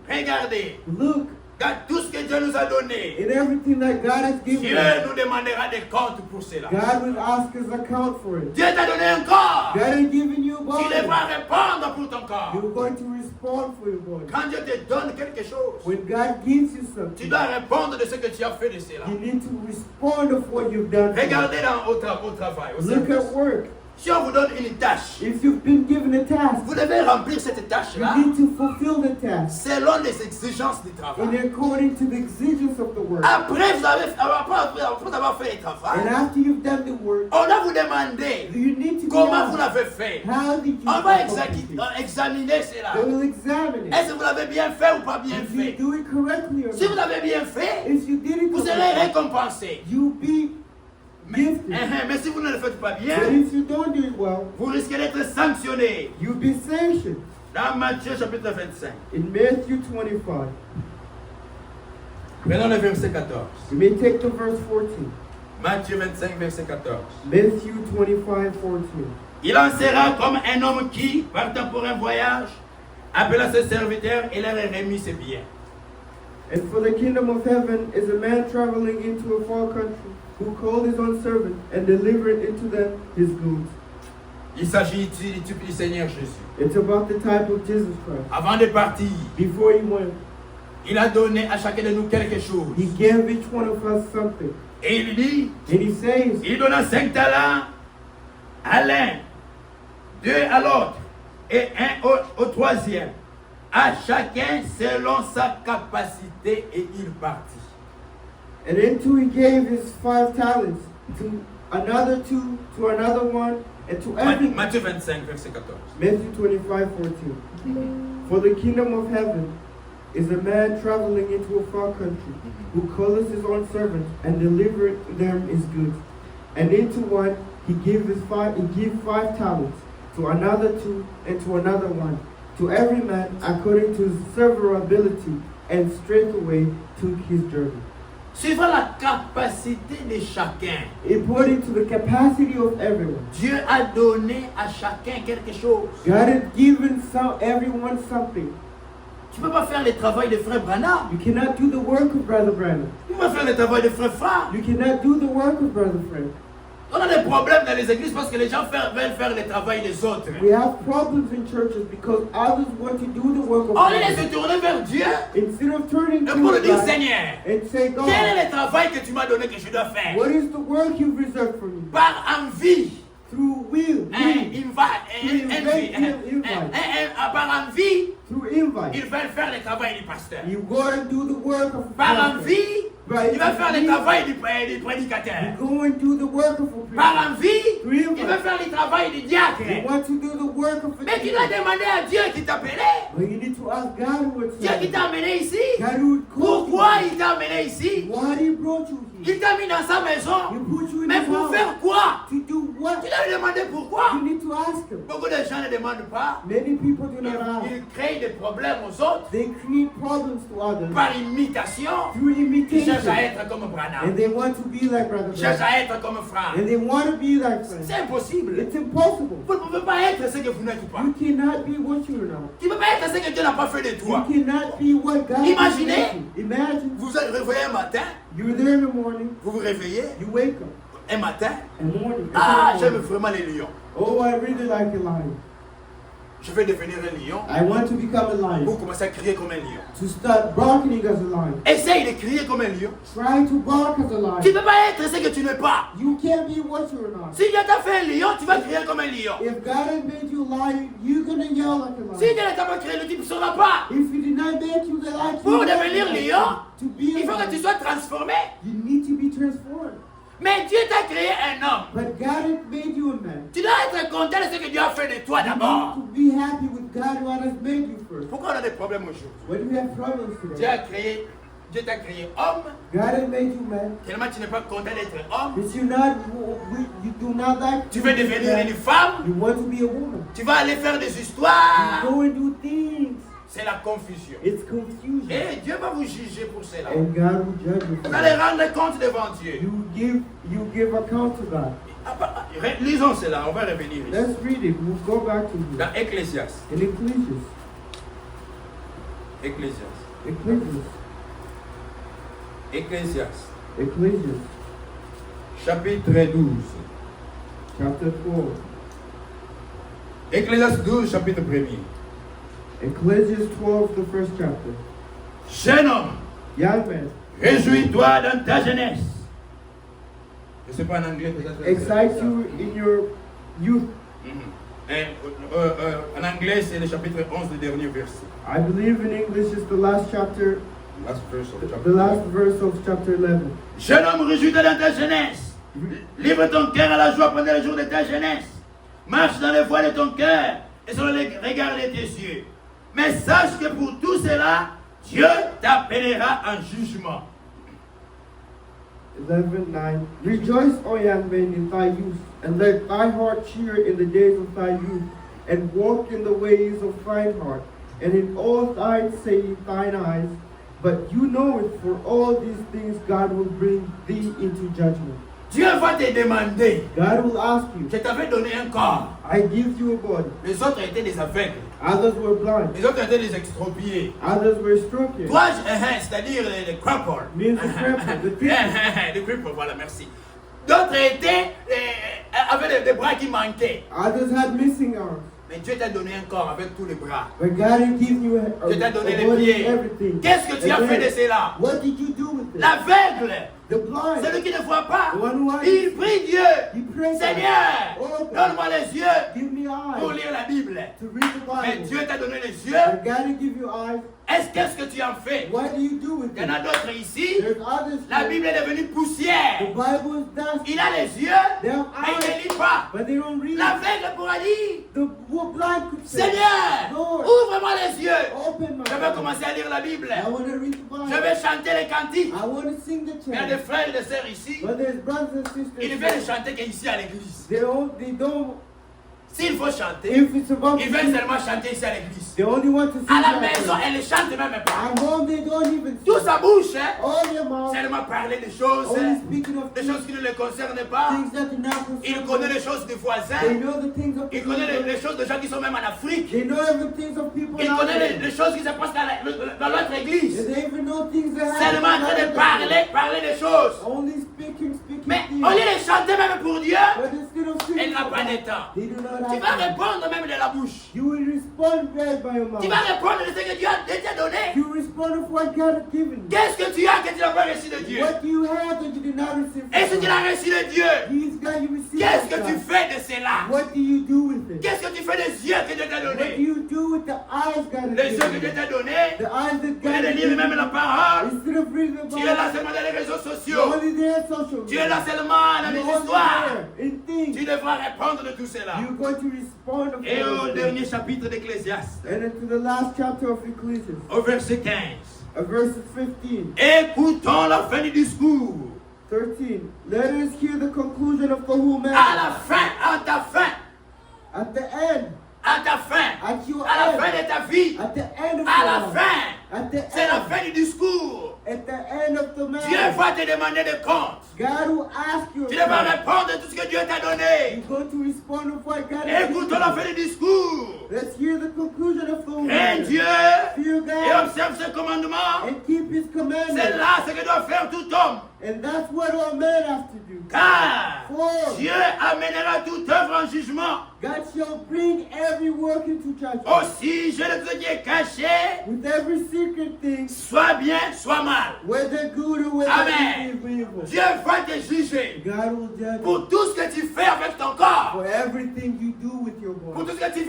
Regardez, Look dans tout ce que Dieu nous a donné, in everything that God has given Dieu us. nous demandera des comptes pour cela. God will ask us account for it. Dieu t'a donné un corps. God has given you a Tu body. devras répondre pour ton corps. You're going to respond for your body. Quand Dieu te donne quelque chose, When God gives you tu something, dois répondre de ce que tu as fait de cela. you need to respond of what you've done. for it. Regardez au travail. Au Look service. at work. Si on vous donne une tâche, If you've been given a task, vous devez remplir cette you tâche-là need to fulfill the task selon les exigences du in travail. according to the exigence of the work. Après avoir fait le And travail, after you've done the work, on va vous demander you need to be comment vous asked, l'avez fait. how did you On va accomplish it? examiner cela. They will examine it. Est-ce que vous l'avez bien fait ou pas bien If you fait? do it correctly or Si vous not. l'avez bien fait, If you did it vous serez correctly, récompensé. you'll be gifted. Mais si vous ne le faites pas But bien, if you don't do it well, vous risquez d'être sanctionné. you'll be sanctioned. Dans Matthieu chapitre 25, In Matthew 25, prenons le verset 14. you may take the verse 14. Matthieu 25, verset 14. Matthew 25, 14. Il en sera comme un homme qui, partant pour un voyage, appela ses serviteurs et leur remis ses biens. And for the kingdom of heaven is a man traveling into a far country, who called his own servant and delivered into them his goods. Il s'agit du type du Seigneur Jésus. It's about the type of Jesus Christ. Avant de partir, Before he went, il a donné à chacun de nous quelque chose. he gave each one of us something. Et il dit, And he says, il donna 5 talents à l'un, 2 à l'autre, et 1 au troisième. À chacun selon sa capacité, et il partit. and then two he gave his 5 talents, to another 2, to another 1, and to every. Matthieu 25, verset 14. Matthew 25, 14. For the kingdom of heaven is a man traveling into a far country, who calleth his own servants and delivered them his goods. And into one he gave 5 talents, to another 2, and to another 1, to every man according to his several ability, and straightway took his journey. Suivant la capacité de chacun, According to the capacity of everyone. Dieu a donné à chacun quelque chose. God has given everyone something. Tu ne peux pas faire le travail de frère Branham. You cannot do the work of Brother Branham. Tu ne peux pas faire le travail de frère Franck. You cannot do the work of Brother Frank. On a des problèmes dans les églises parce que les gens veulent faire le travail des autres. We have problems in churches because others want to do the work of Au lieu de God. se tourner vers Dieu Instead of turning et pour lui to dire, God Seigneur, and say, quel God, est le travail que tu m'as donné que je dois faire? what is the work you've reserved for me? Par envie, Through will, par envie, through invite. ils veulent faire le travail du pasteur. You go and do the work of a Par pastor. envie, Right. il va faire le travail du prédicateur. You go and do the work of a Par preacher. envie, il va faire le travail du You diacre. want to do the work of a Mais tu dois teacher. demander à Dieu qui t'a appelé, But you need to ask God what's Dieu qui t'a amené ici. God would call you. Pourquoi il t'a amené ici? Why he brought you here? Il t'a mis dans sa maison. He put you in Mais his pour house. faire quoi? To do what? Tu dois lui demander pourquoi. You need to ask him. Beaucoup de gens ne demandent pas. Many people do not ask. Ils créent des problèmes aux autres They create problems to others par imitation. through Ils cherchent à imitation. être comme Branham. And they want to be like Brother Ils cherchent Branham. à être comme Franck. And they want to be like Frank. C'est impossible. It's impossible. Vous ne pouvez pas être ce que vous n'êtes pas. You cannot be what you are not. Tu ne peux pas être ce que Dieu n'a pas fait de You toi. cannot be what God Imaginez. has made you. Imagine Vous vous réveillez un matin, you're there in the morning, vous vous réveillez you wake up un matin. in the morning. Ah, it's j'aime morning. vraiment les lions. Oh, I really like a lion. Je vais devenir un lion. I want to become a lion. Vous commencez à crier comme un lion. To start barking as a lion. Essaye de crier comme un lion. Try to bark as a Tu ne lion. peux pas être ce que tu n'es pas. You can't be what you are not. Si Dieu t'a fait un lion, tu vas crier comme un lion. If God had made you a lion, you're gonna yell like a Si lion. Dieu ne t'a pas créé, le type ne saura pas. If he did not make you the like Pour you devenir are, lion, to be il faut a que tu lion, sois transformé. you need to be transformed. Mais Dieu t'a créé un homme. But God had made you a man. Tu dois être content de ce que Dieu a fait de toi You d'abord. need to be happy with God who has made you first. Pourquoi on a des problèmes aujourd'hui? When you have problems today, Dieu t'a créé homme. God had made you man. Tellement tu n'es pas content d'être homme. But you do not like Tu to veux be devenir man. une femme. You want to be a woman. Tu vas aller faire des You histoires. go and do things. C'est la confusion. It's confusion. Et Dieu va vous juger pour cela. And God will judge you. Vous for allez it. rendre compte devant Dieu. You give account to God. Lisons cela, on va revenir ici. Let's read it. We'll go back to it. Dans Ecclésias. In Ecclesiastes. Ecclésias. Ecclésias. Ecclesiastes. Chapitre 12. Chapter 4. Ecclésias 12, chapitre 1er. Ecclesiastes 12, the first chapter. Jeune homme, Young man, réjouis-toi dans ta jeunesse. Je ne sais pas en anglais, peut-être. excite you in your youth. En anglais, c'est le chapitre 11, le dernier verset. I believe in English it's the last chapter, Last verse of chapter the last 11. verse of chapter 11. Jeune homme, réjouis-toi dans ta jeunesse. Livre ton cœur à la joie pendant les jours de ta jeunesse. Marche dans les voies de ton cœur et sur les regards de tes yeux. Mais sache que pour tout cela, Dieu t'appellera en jugement. 11:9. Rejoice, O young man, in thy youth, and let thy heart cheer in the days of thy youth, and walk in the ways of thine heart, and in all thine say thine eyes. But you know it, for all these things God will bring thee into judgment. Dieu va te demander. God will ask you, Je t'avais donné un corps. I give you a body. Les autres étaient des aveugles. Others were blind. Les autres étaient des extropiés. Others were stricken. Toi, c'est-à-dire les crumple. Means the cripple, the cripple. Les cripple, voilà, merci. D'autres étaient, avaient des bras qui manquaient. Others had missing arms. Mais Dieu t'a donné un corps avec tous les bras. But God had given you a Dieu t'a donné les body pieds. and everything. Qu'est-ce que tu as And fait de then, cela? what did you do with it? L'aveugle, The blind. celui qui ne voit pas, The one who has- il prie Dieu. He prayed, Seigneur, Open. donne-moi les yeux Give me pour eyes lire la Bible. to read the Mais Bible. Dieu t'a donné les But yeux. God will give you eyes. Qu'est-ce que tu en fais? What do you do with Il y en it? a d'autres ici. There's others. La here. Bible est devenue The poussière. Bible is dust. Il a les yeux, They have mais il ne eyes, lit pas. but they don't read. L'aveugle pourra dire, The blind could say, Seigneur, Lord, ouvre-moi les yeux. open my Je vais eyes. commencer à lire la Bible. I want to read the Je Bible. vais chanter les cantiques. I want to sing the Il y a des chant. frères et des sœurs ici. But there's brothers and Ils ne sisters. veulent chanter qu'ici à l'église. They don't. S'il faut chanter, If it's about ils to veulent sing, seulement chanter ici à l'église. they only want to sing. À la that maison, way. elle ne chante même pas. At home, they don't even Tout sing. sa bouche, hein, All their mouth, seulement parler des choses, only speaking of des choses qui ne les concernent pas. things that do not Il concern connaît them. les choses des They voisins. know the things of Il people. connaît les choses des gens qui sont même en Afrique. They know everything of people. Il out connaît there. les choses qui se passent dans l'autre église. And they even know things that happen. Seulement en train de parler des choses. Only speaking Mais things. au lieu de chanter même pour Dieu, But instead of singing, elle n'a pas de temps. they do not Tu vas have time. répondre même de la bouche. You will respond back by your Tu vas mouth. répondre de ce que Dieu t'a donné. You respond of what God has given you. Qu'est-ce que tu as que tu n'as pas reçu de Dieu? What do you have that you did not receive Et si from tu God? l'as reçu de Dieu, He's got you received qu'est-ce from que tu God. fais de cela? What do you do with it? Qu'est-ce que tu fais des yeux que Dieu t'a What do donnés? you do with the eyes God has Les yeux que given Dieu you? t'a donnés, The eyes that au God lieu de has lire given même la you. parole, Instead of reading the tu es là Bible, seulement dans les réseaux you're sociaux. only there at social Tu es là media. seulement dans les You're only histoires. there in things. Tu devras répondre de tout cela. You're going to respond of Et au those dernier things. chapitre d'Ecclésiaste, And into the last chapter of Ecclesiastes, au verset Verses 15. Écoutons la fin du discours. 13. Let us hear the conclusion of the whole À matter. la fin, à ta fin, At the end, à ta fin, at your à la fin end, de ta vie, at the end of à your la life, fin, at the c'est la end, fin du discours. at the end of the Dieu matter, va te demander des comptes. God will ask you. Tu devras répondre de tout ce que Dieu t'a donné. You're going to respond of what God has Écoutons la fin du discours. Let's hear the conclusion of the whole Crains matter. Dieu Fear et God observe ses commandements. and keep His C'est commandments. là ce que doit faire tout homme. And that's what all men have to do. Car For Dieu amènera toute œuvre en jugement. God shall bring every work into judgment. Aussi, je le dis est caché, With every secret thing, soit bien, soit mal. whether good or whether Amen. evil. Dieu va te juger God will judge you pour tout ce que tu fais avec ton corps, for everything you do with your pour body. tout ce que tu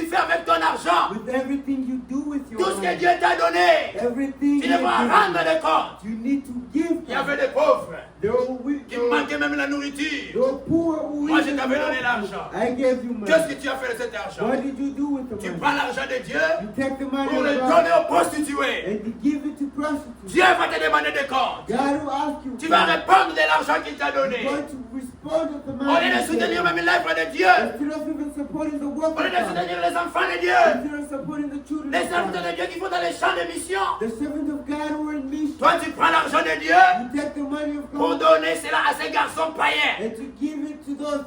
fais avec ton argent, With everything you do with your tout ce que money. Dieu t'a donné. Everything Tu you devras rendre des comptes. you need to give. Il y avait des pauvres There were weak, qui manquaient même la nourriture. there were poor who Moi, je needed t'avais donné help. l'argent. I gave you money. Qu'est-ce que tu as fait de cet argent? What did you do with the Tu money? prends l'argent de Dieu You take the money pour le of God donner aux prostituées. and you give it to prostitutes. Dieu va te demander des comptes. God will ask you. Tu vas répondre de l'argent qu'il t'a donné. You're going to respond to the Au lieu de money. soutenir même l'œuvre de Dieu, Instead of even supporting the work au lieu of de God. soutenir les enfants de Dieu, Instead of supporting the children les of serviteurs God. de Dieu qui vont dans les champs de mission. The servants of God who are in mission. Toi, tu prends l'argent de Dieu You take the money of pour God donner cela à ces garçons païens. and to give it to those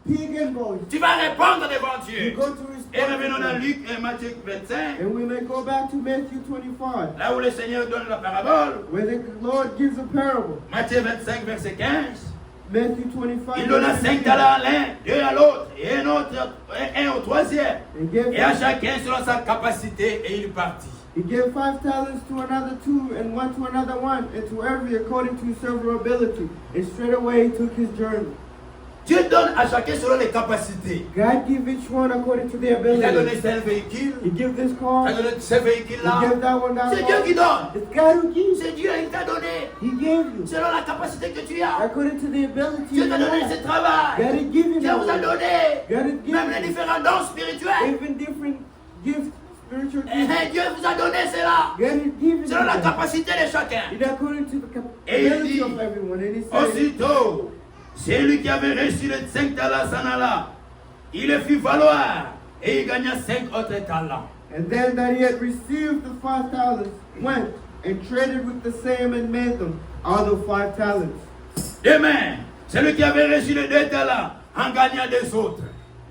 pagan boys. Tu vas répondre devant You Dieu. go to Et respond revenons to dans them. Luc et Matthieu 25, And we may go back to Matthew 25, là où le Seigneur donne la parabole. where the Lord gives a parable. Matthieu 25, verset 15. Matthew 25. Il donna 5 talents à l'un, 2 à l'autre, et un autre, et un au troisième. He gave, Et à chacun selon sa capacité, et il partit. he gave 5 talents to another 2, and 1 to another 1, and to every according to his several ability. And straightway he took his journey. Dieu donne à chacun selon les capacités. God give each one according to their Il t'a donné ability. tel véhicule, He give this il car, t'a donné ce he véhicule-là. gave that one that C'est Dieu qui car. donne. It's God who gives. C'est Dieu qui t'a donné. He gave you Selon la capacité que tu as. according to the ability Dieu you t'a donné have. ce travail. God has given Dieu vous a you. donné God has même given les you différents dons spirituels. even different gifts, spiritual Et gifts. Dieu vous a donné cela. God has given you Selon la that. capacité de chacun. It's according to the Et il ability dit, of everyone. And he said, aussitôt, celui qui avait reçu les 5 talents s'en alla. Il le fit valoir et il gagna 5 autres talents. and then that he had received the 5 talents, went and traded with the same and made them out of 5 talents. Demain, celui qui avait reçu les 2 talents en gagna 2 autres.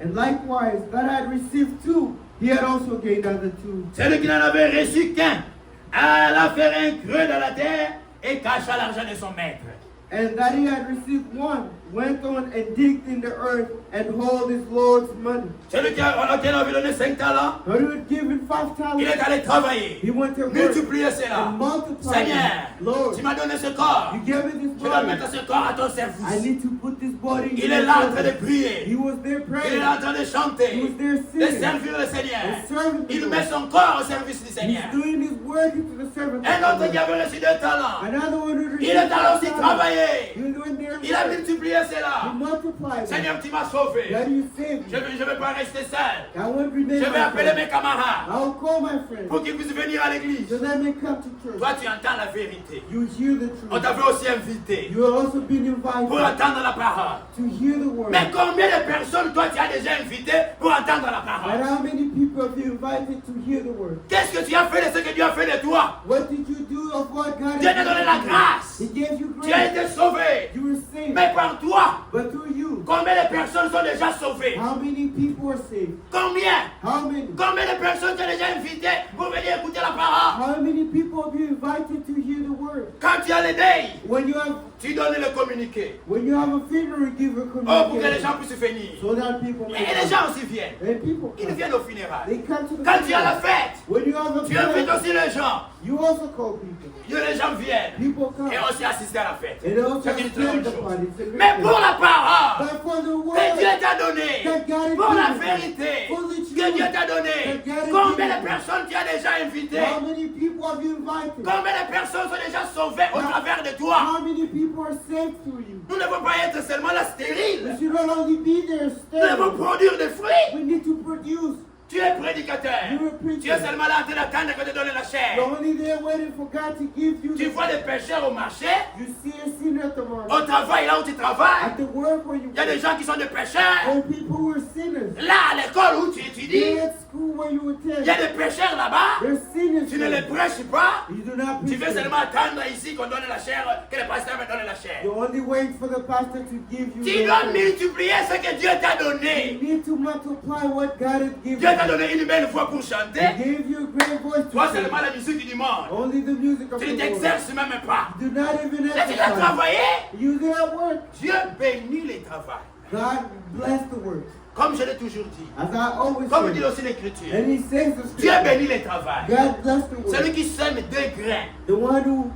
And likewise, that had received 2, he had also gained other 2. Celui qui n'en avait reçu qu'un alla faire un creux dans la terre et cacha l'argent de son maître. And that he had received 1, went on and digged in the earth and hauled his Lord's money. Celui qui auquel on avait donné 5 talents, But he had given 5 il est talents. allé travailler, He went to work multiplier cela. and multiplied Seigneur, it. Lord, tu m'as donné ce corps. you gave me this Je dois body. mettre ce corps à ton I service. need to put this body in Il est your là en train de service. prier. He was there Il praying. est là en train de He was chanter, there de singing. servir le Seigneur. And serving the Il Lord. met son corps au service du He's Seigneur. doing his work into the servant. Un autre qui avait reçu 2 talents, Another one who il est allé aussi received travailler. He went there and Il a worked. multiplié He cela. multiplied it. Seigneur, tu m'as sauvé. God, you saved Je me. ne vais pas rester seul. I won't remain Je vais my appeler friend. mes camarades I'll call my friends pour qu'ils puissent venir à l'église. so they may come to church. Toi, tu entends la vérité. You hear the On truth. t'avait aussi invité You have also been pour invited entendre la parole. to hear the word. Mais combien de personnes, toi, tu as déjà invité pour entendre la But parole? how many people have you invited to hear the word? Qu'est-ce que tu as fait de ce que Dieu a fait de toi? What did you do of what God Dieu t'a donné la grâce. He gave you Tu as grace. été sauvé. You were saved. Mais par toi, But through you, combien de personnes sont déjà sauvées? how many people are saved? Combien? How many? Combien de personnes tu as déjà invitées pour venir écouter la parole? How many people have you invited to hear the word? Quand tu as les deuils, When you have tu donnes le communiqué. a funeral, you give a Oh, pour que les communication gens puissent venir. so that people Et may les come. gens aussi viennent. And people Ils come. viennent au funérailles. They come to the Quand tu as la funeral. fête, When you have a tu invites funeral, aussi les gens. you also call people. Les gens viennent People come. et aussi assister à la fête. And they also C'est une très bonne attend the chose. party. It's a great Mais thing. pour la parole But for the que word Dieu t'a donné, that God has pour la given you, vérité for the que Dieu truth t'a donné, that God has combien given de you. personnes tu as déjà invitées? How many people have you invited? Combien de personnes sont déjà sauvées au travers de toi? How many people are saved through you? Nous ne devons pas être seulement là We stériles. should not only be there Nous devons standing. produire des fruits. We need to produce Tu es prédicateur. You're a preacher. Tu es seulement là en train d'attendre que te donne la chair. You're only there waiting for God to give you Tu the vois des pécheurs au marché, You see a sinner at the market. au travail, là où tu travailles. At the work where you Il y a des work. gens qui sont des pécheurs. There are people who are sinners. Là, à l'école où tu étudies, There at school where you il y a attend. des pécheurs là-bas. There's sinners Tu ne les there. prêches pas. You do not Tu preach veux them. seulement attendre ici qu'on donne la chair, que le pasteur me donne la chair. You only wait for the pastor to give you Tu the dois faith. multiplier ce que Dieu t'a You donné. need to multiply what God has given Dieu t'a you. donné une belle voix pour chanter. He gave you a great voice Toi to sing. seulement la musique du dimanche. Only the music of Tu the ne Lord. t'exerces même pas. Do not even Mais tu dois exercise. travailler. You there at work. Dieu bénit les travails. God bless the work. Comme je l'ai toujours dit. As I always Comme dit say. aussi l'Écriture. And he says the Dieu scripture. bénit les travails. God bless the Celui work. qui sème deux grains, The one who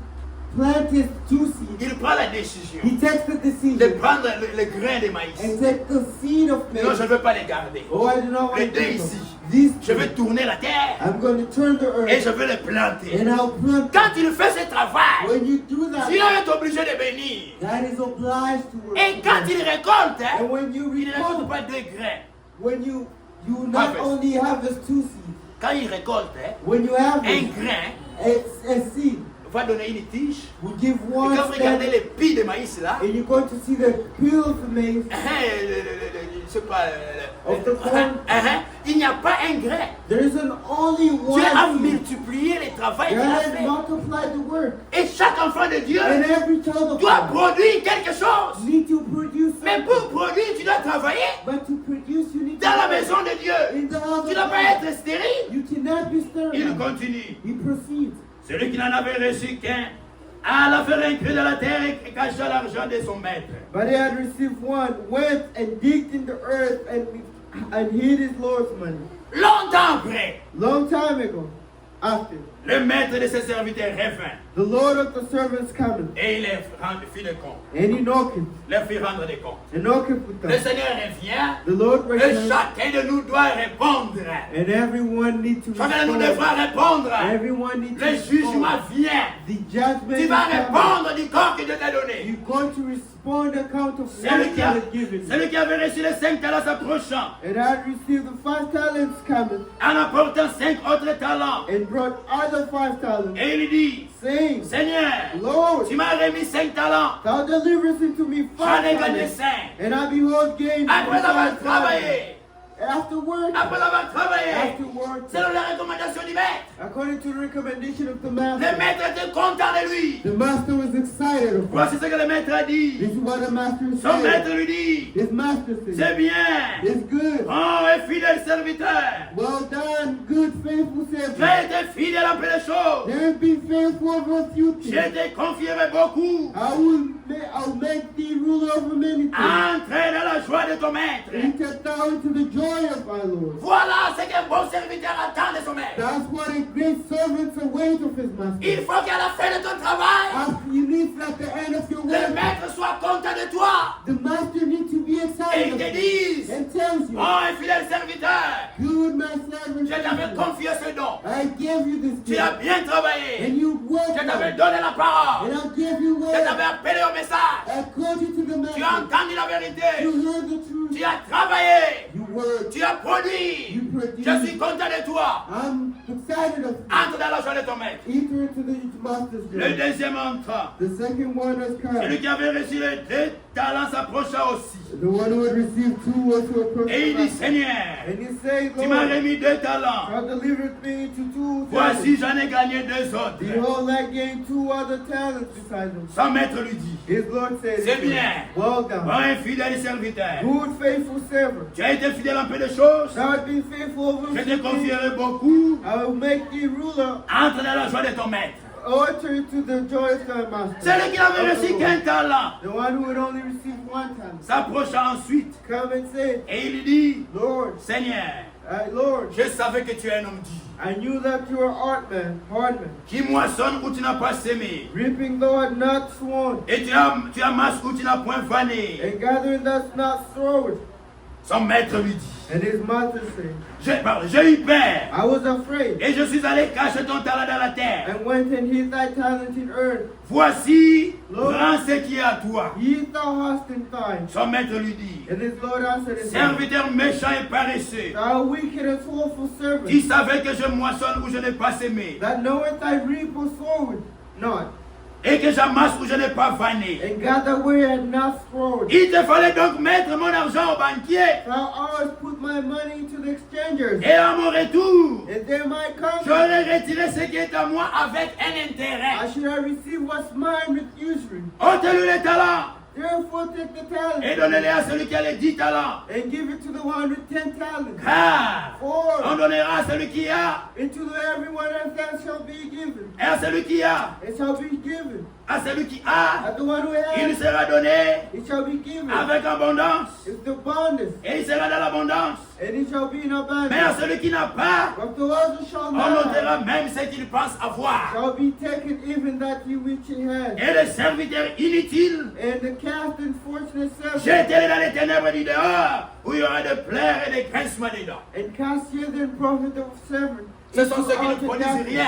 planted two seeds. il prend la décision He takes the de decision prendre le grain de maïs. and take the seed of Non, je maize. ne veux pas les garder. Oh, I do not want Les to deux take ici. them. These Je two, vais tourner la terre I'm going to turn the et earth je vais les planter. and I'll plant them. Quand il fait ce travail, When you do that, Dieu est obligé de bénir. God is obliged to work. Et quand il récolte, And when you il ne récolte recoup, pas deux grains. when you not Harvest. only harvest two seeds, Quand il récolte, when you un harvest grain a seed, va donner une tige. will give Et one quand vous regardez stem, les pieds de maïs là, and you're going to see the peel of the maize. je sais pas, Of the corn. il n'y a pas un grain. There isn't only one Dieu a seed. multiplié les travaux qu'il God a has fait. multiplied the work. Et chaque enfant de Dieu And every child of doit God produire quelque chose. need to produce Mais something. pour produire, tu dois travailler But to produce, you need to dans la work. maison de Dieu. In the house Tu of ne dois pas God. être stérile. You cannot be Il sterile. continue. He proceeds. Celui qui n'en avait reçu qu'un alla faire un cru dans la terre et cacha l'argent de son maître. But he had received one, went and digged in the earth and hid his Lord's money. Longtemps après, Long time ago, after, le maître de ses serviteurs revint the Lord of the servants cometh, et il les fit le compte. and he knocketh, Leur fit rendre des comptes. and knocketh with Le them. Seigneur revient The Lord et returns, chacun de nous doit répondre. and everyone needs to Chacun de nous respond. devra répondre. Everyone needs to Le respond. jugement vient. The judgment Tu is vas coming. répondre du corps que Dieu t'a donné. You're going to respond account of Celui what qui, God has given you. celui qui avait reçu les 5 talents s'approchant And I received the 5 talents coming, en apportant 5 autres talents. and brought other 5 talents, Et il dit, saying, Seigneur, Lord, tu m'as remis 5 talents. thou deliverest into me J'en 5 ai gagné talents, 5. and I behold gained Après avoir 5 talents. travaillé, Afterward, après avoir travaillé, afterward, selon la recommandation du maître, according to the recommendation of the le master, maître était content de lui. the master was excited of him. Voici ce que le maître a dit. This is what the master Son said. maître lui dit, His master c'est said, bien, it's good. bon et fidèle serviteur. Well done, good, faithful Tu servant. as été fidèle en peu de choses. There has been faithful over a few Je things. t'ai confierai beaucoup. I'll make thee ruler over many things. Entre dans la joie de ton maître. Enter thou into the joy of thy Lord. Voilà ce qu'un bon serviteur attend de son maître. That's what a great servant await of his master. Il faut qu'à la fin de ton travail, After you need at the end of your le work, maître soit content de toi. the master needs to be Et excited il of te you dise, and tells you, bon et fidèle serviteur, good my servant, je t'avais confié ce don. I gave you this Tu as gift, bien and travaillé. you worked Je t'avais hard, donné la parole. and I gave you Je word. t'avais appelé au message. I called you to the Tu as master. entendu la You vérité. heard the truth. Tu as travaillé. You worked. Tu as produit. You Je suis produced. content de toi. I'm excited of you. Entre dans la joie de ton maître. Enter into the master's Le joy. deuxième entrant, The second one has celui come. qui avait reçu les 2 talents s'approcha aussi. The one who had received two also approached Et il the dit, master. Seigneur, And he said, tu m'as Lord, remis 2 talents. thou delivered me into 2 Voici, talents. j'en ai gagné 2 autres. Behold, I gained 2 other talents beside them. Son maître lui dit, His Lord said, c'est bien. well Bon done, et fidèle serviteur. good, faithful servant. Tu as été fidèle en peu de choses. Thou hast been faithful over Je te few things. confierai beaucoup. I will make thee ruler. Entre dans la joie de ton maître. Enter into the joy of thy master. Celui qui n'avait Of the reçu Lord. qu'un talent The one who had only received 1 talent. s'approcha ensuite Come and say, et il lui dit, Lord, Seigneur, Lord, je savais que tu es un homme dit, I knew that you are hard man, qui moissonne où tu n'as pas semé, reaping thou art not sown, et tu amasses où tu n'as point fané. and gathering thus not sowed. Son maître lui dit, And his mother said, J'ai eu peur. I was afraid, Et je suis allé cacher ton talent dans la terre. and went and hid thy talent in earth. Voici, Lord. prends ce qui est à toi. Ye thou hast in thine. Son maître lui dit, And his Lord answered and said, serviteur méchant et paresseux, Thou wicked and slothful servant, qui savait que je moissonne où je n'ai pas semé, that knoweth thy reap or soweth not, et que j'amasse où je n'ai pas vanné. and gather where I had not thrown. Il te fallait donc mettre mon argent au banquier, Thou always put my money into the exchangers, et à mon retour, and there might come. j'aurais retiré ce qui est à moi avec un intérêt. I should have received what's mine with usury. Ôtez-lui les talents Therefore take the et talent, donnez-les à celui qui a les 10 talents. and give it to the one with 10 talents. Car on For donnera à celui qui a, into everyone that shall be given, et à celui qui a, it shall be given. à celui qui a, At the one who il has, sera donné it shall be given. avec abondance, It's the abundance, et il sera dans l'abondance. and it shall be in Mais à abundance. celui qui n'a pas, But the one who shall on not notera have, même ce qu'il pense avoir. shall be taken even that he which he has. Et le serviteur inutile, And the cast unfortunate servant, jetez-le dans les ténèbres du dehors, où il y aura des pleurs et des grincements dedans. and cast ye the prophet of servant Ce sont into ceux qui ne outer produisent darkness. rien,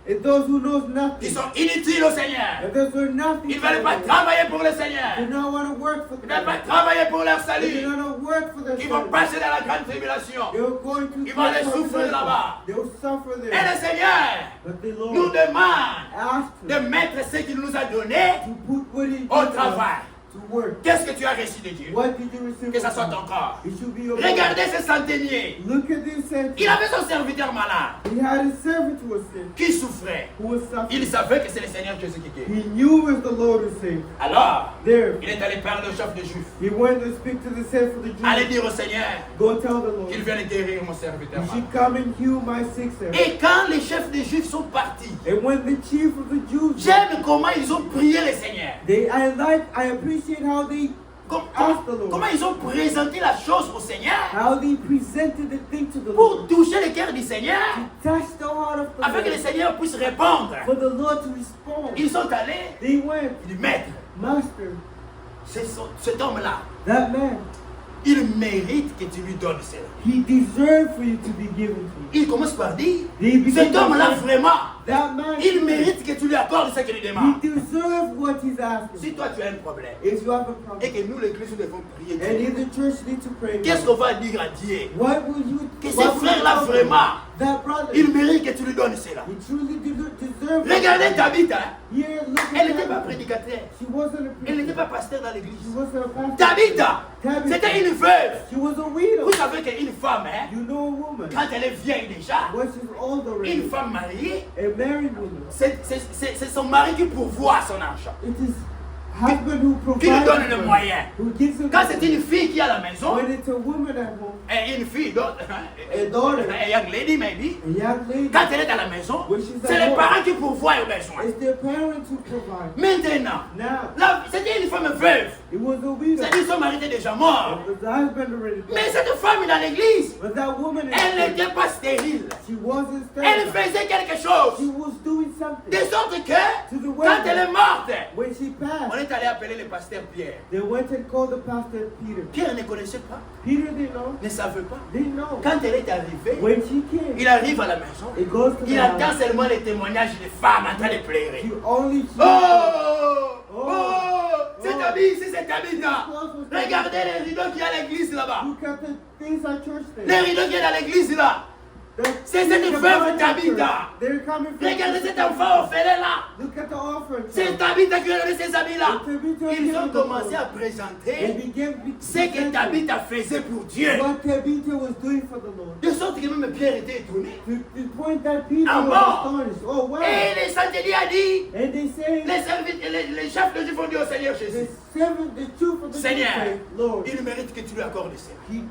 And those who knows qui nothing, sont inutiles au Seigneur. and those who are nothing, Ils ne veulent pas do travailler pour le Seigneur. not want to work for Ils ne veulent pas them. travailler pour leur They salut. do not work for their Ils vont salvation. passer dans la grande tribulation. They are going to Ils vont aller suffer souffrir there. là-bas. They will suffer Et there. le Seigneur But the nous Lord demande asked de him mettre ce qu'il nous a donné to put what he au did travail. to work. Qu'est-ce que tu as reçu de Dieu? What did you receive? Que ça from soit ton God? corps. It should be your Regardez ce centenier. body. Look at this sentence. Il avait son serviteur malade He had a servant who was sick, qui souffrait. who was Il suffering. savait que c'est le Seigneur Jésus qui guérit. He knew it was the Lord who saved. Alors, There, il est allé parler au chef des Juifs. he went to speak to the saint for the Allez Jews. dire au Seigneur Go tell the Lord, qu'il vienne guérir mon serviteur you malade. should come and heal my sick servant. Et quand les chefs des Juifs sont partis, And when the chief of the Jews, j'aime comment ils ont prié le Seigneur. I appreciate how they Comment, comment ils ont présenté la chose au Seigneur presented the thing to the pour Lord. toucher le cœur du Seigneur, Touch the heart of the afin que le Lord. Seigneur puisse répondre. For the Lord to respond. Ils sont allés, They went, ils disent, Maître, Master, cet homme-là, that man, il mérite que tu lui donnes cela. he deserved for you to be given to Il commence par dire, They begin cet to homme-là say, vraiment, that man, il mérite que tu lui accordes ce qu'il lui demande. he deserves what he's asking. Si toi tu as un problème, If you have a et problem, que nous l'église nous devons prier and Dieu, if the church needs to pray, qu'est-ce qu'on va dire à Dieu? what will you, Que ce what will you frère-là tell them? vraiment, That brother, il mérite que tu lui donnes cela. he truly deserves Regardez Tabitha, Here, look elle at n'était pas her. prédicatrice, She wasn't a elle n'était preacher. pas pasteur dans She l'église. wasn't a pastor. Tabitha, Tabitha. c'était une veuve. She was a widow. Vous savez qu'une femme, hein, You know a woman. quand elle est vieille déjà, When she's old une already, femme mariée, a married woman, c'est son mari qui pourvoit son argent. it is husband who Qui lui provides donne les for her, moyens. who gives her Quand the- c'est une fille qui est à la maison, when it's a woman at home, et une fille, d'autres, a daughter, a young lady maybe, a young lady, quand elle est à la maison, When she's c'est at les home. parents qui pourvoient aux besoins. it's their parents who provide. Maintenant, Now, c'était une femme veuve. it was a widow. C'est-à-dire son mari était déjà mort. It was the husband already Mais died. cette femme dans l'église, But that woman, elle n'était pas stérile. she wasn't Elle sterile. faisait quelque She chose. was doing something. De sorte que, To the quand elle est morte, When she on passed, est allé appeler le pasteur Pierre. they went and called the pastor Peter. Pierre ne connaissait pas, Peter didn't know. ne savait pas. Didn't know. Quand elle est arrivée, When she came, il arrive à la maison. it goes to the Il entend house. seulement les témoignages des femmes en train de pleurer. You only Oh! Oh! Oh! C'est Oh! Tabi, c'est Tabitha. Regardez les rideaux qu'il y a à l'église là-bas. Look at the things at church Les there. rideaux qu'il y a à l'église là. C'est cette The veuve Bible Tabitha. church. They're coming from Regardez cet enfant orphelin là. Look at the offering. C'est Tabitha qui lui a donné ces habits-là. Tabitha Ils ont gave the commencé à They présenter began ce que Tabitha faisait pour Dieu. what Tabitha was doing for the Lord. De sorte que même Pierre était étonné. To the point that Peter Ah was bon? astonished. Oh wow. Et les centeniers a dit, And they say les chefs de Juifs ont dit au Seigneur the Jésus, truth of the Seigneur, say, Lord, il mérite que tu lui accordes ça. he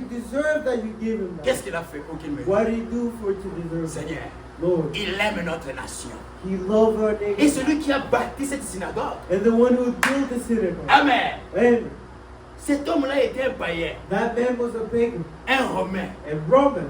deserved that you gave him that. Qu'est-ce qu'il a fait pour qu'il mérite? What did he do for it to deserve it? Seigneur, Lord, il aime notre nation. he loved our Et nation. celui qui a bâti cette synagogue, And the one who built the synagogue. Amen. And Cet homme-là était un païen, that man was a pagan, un romain. a Roman.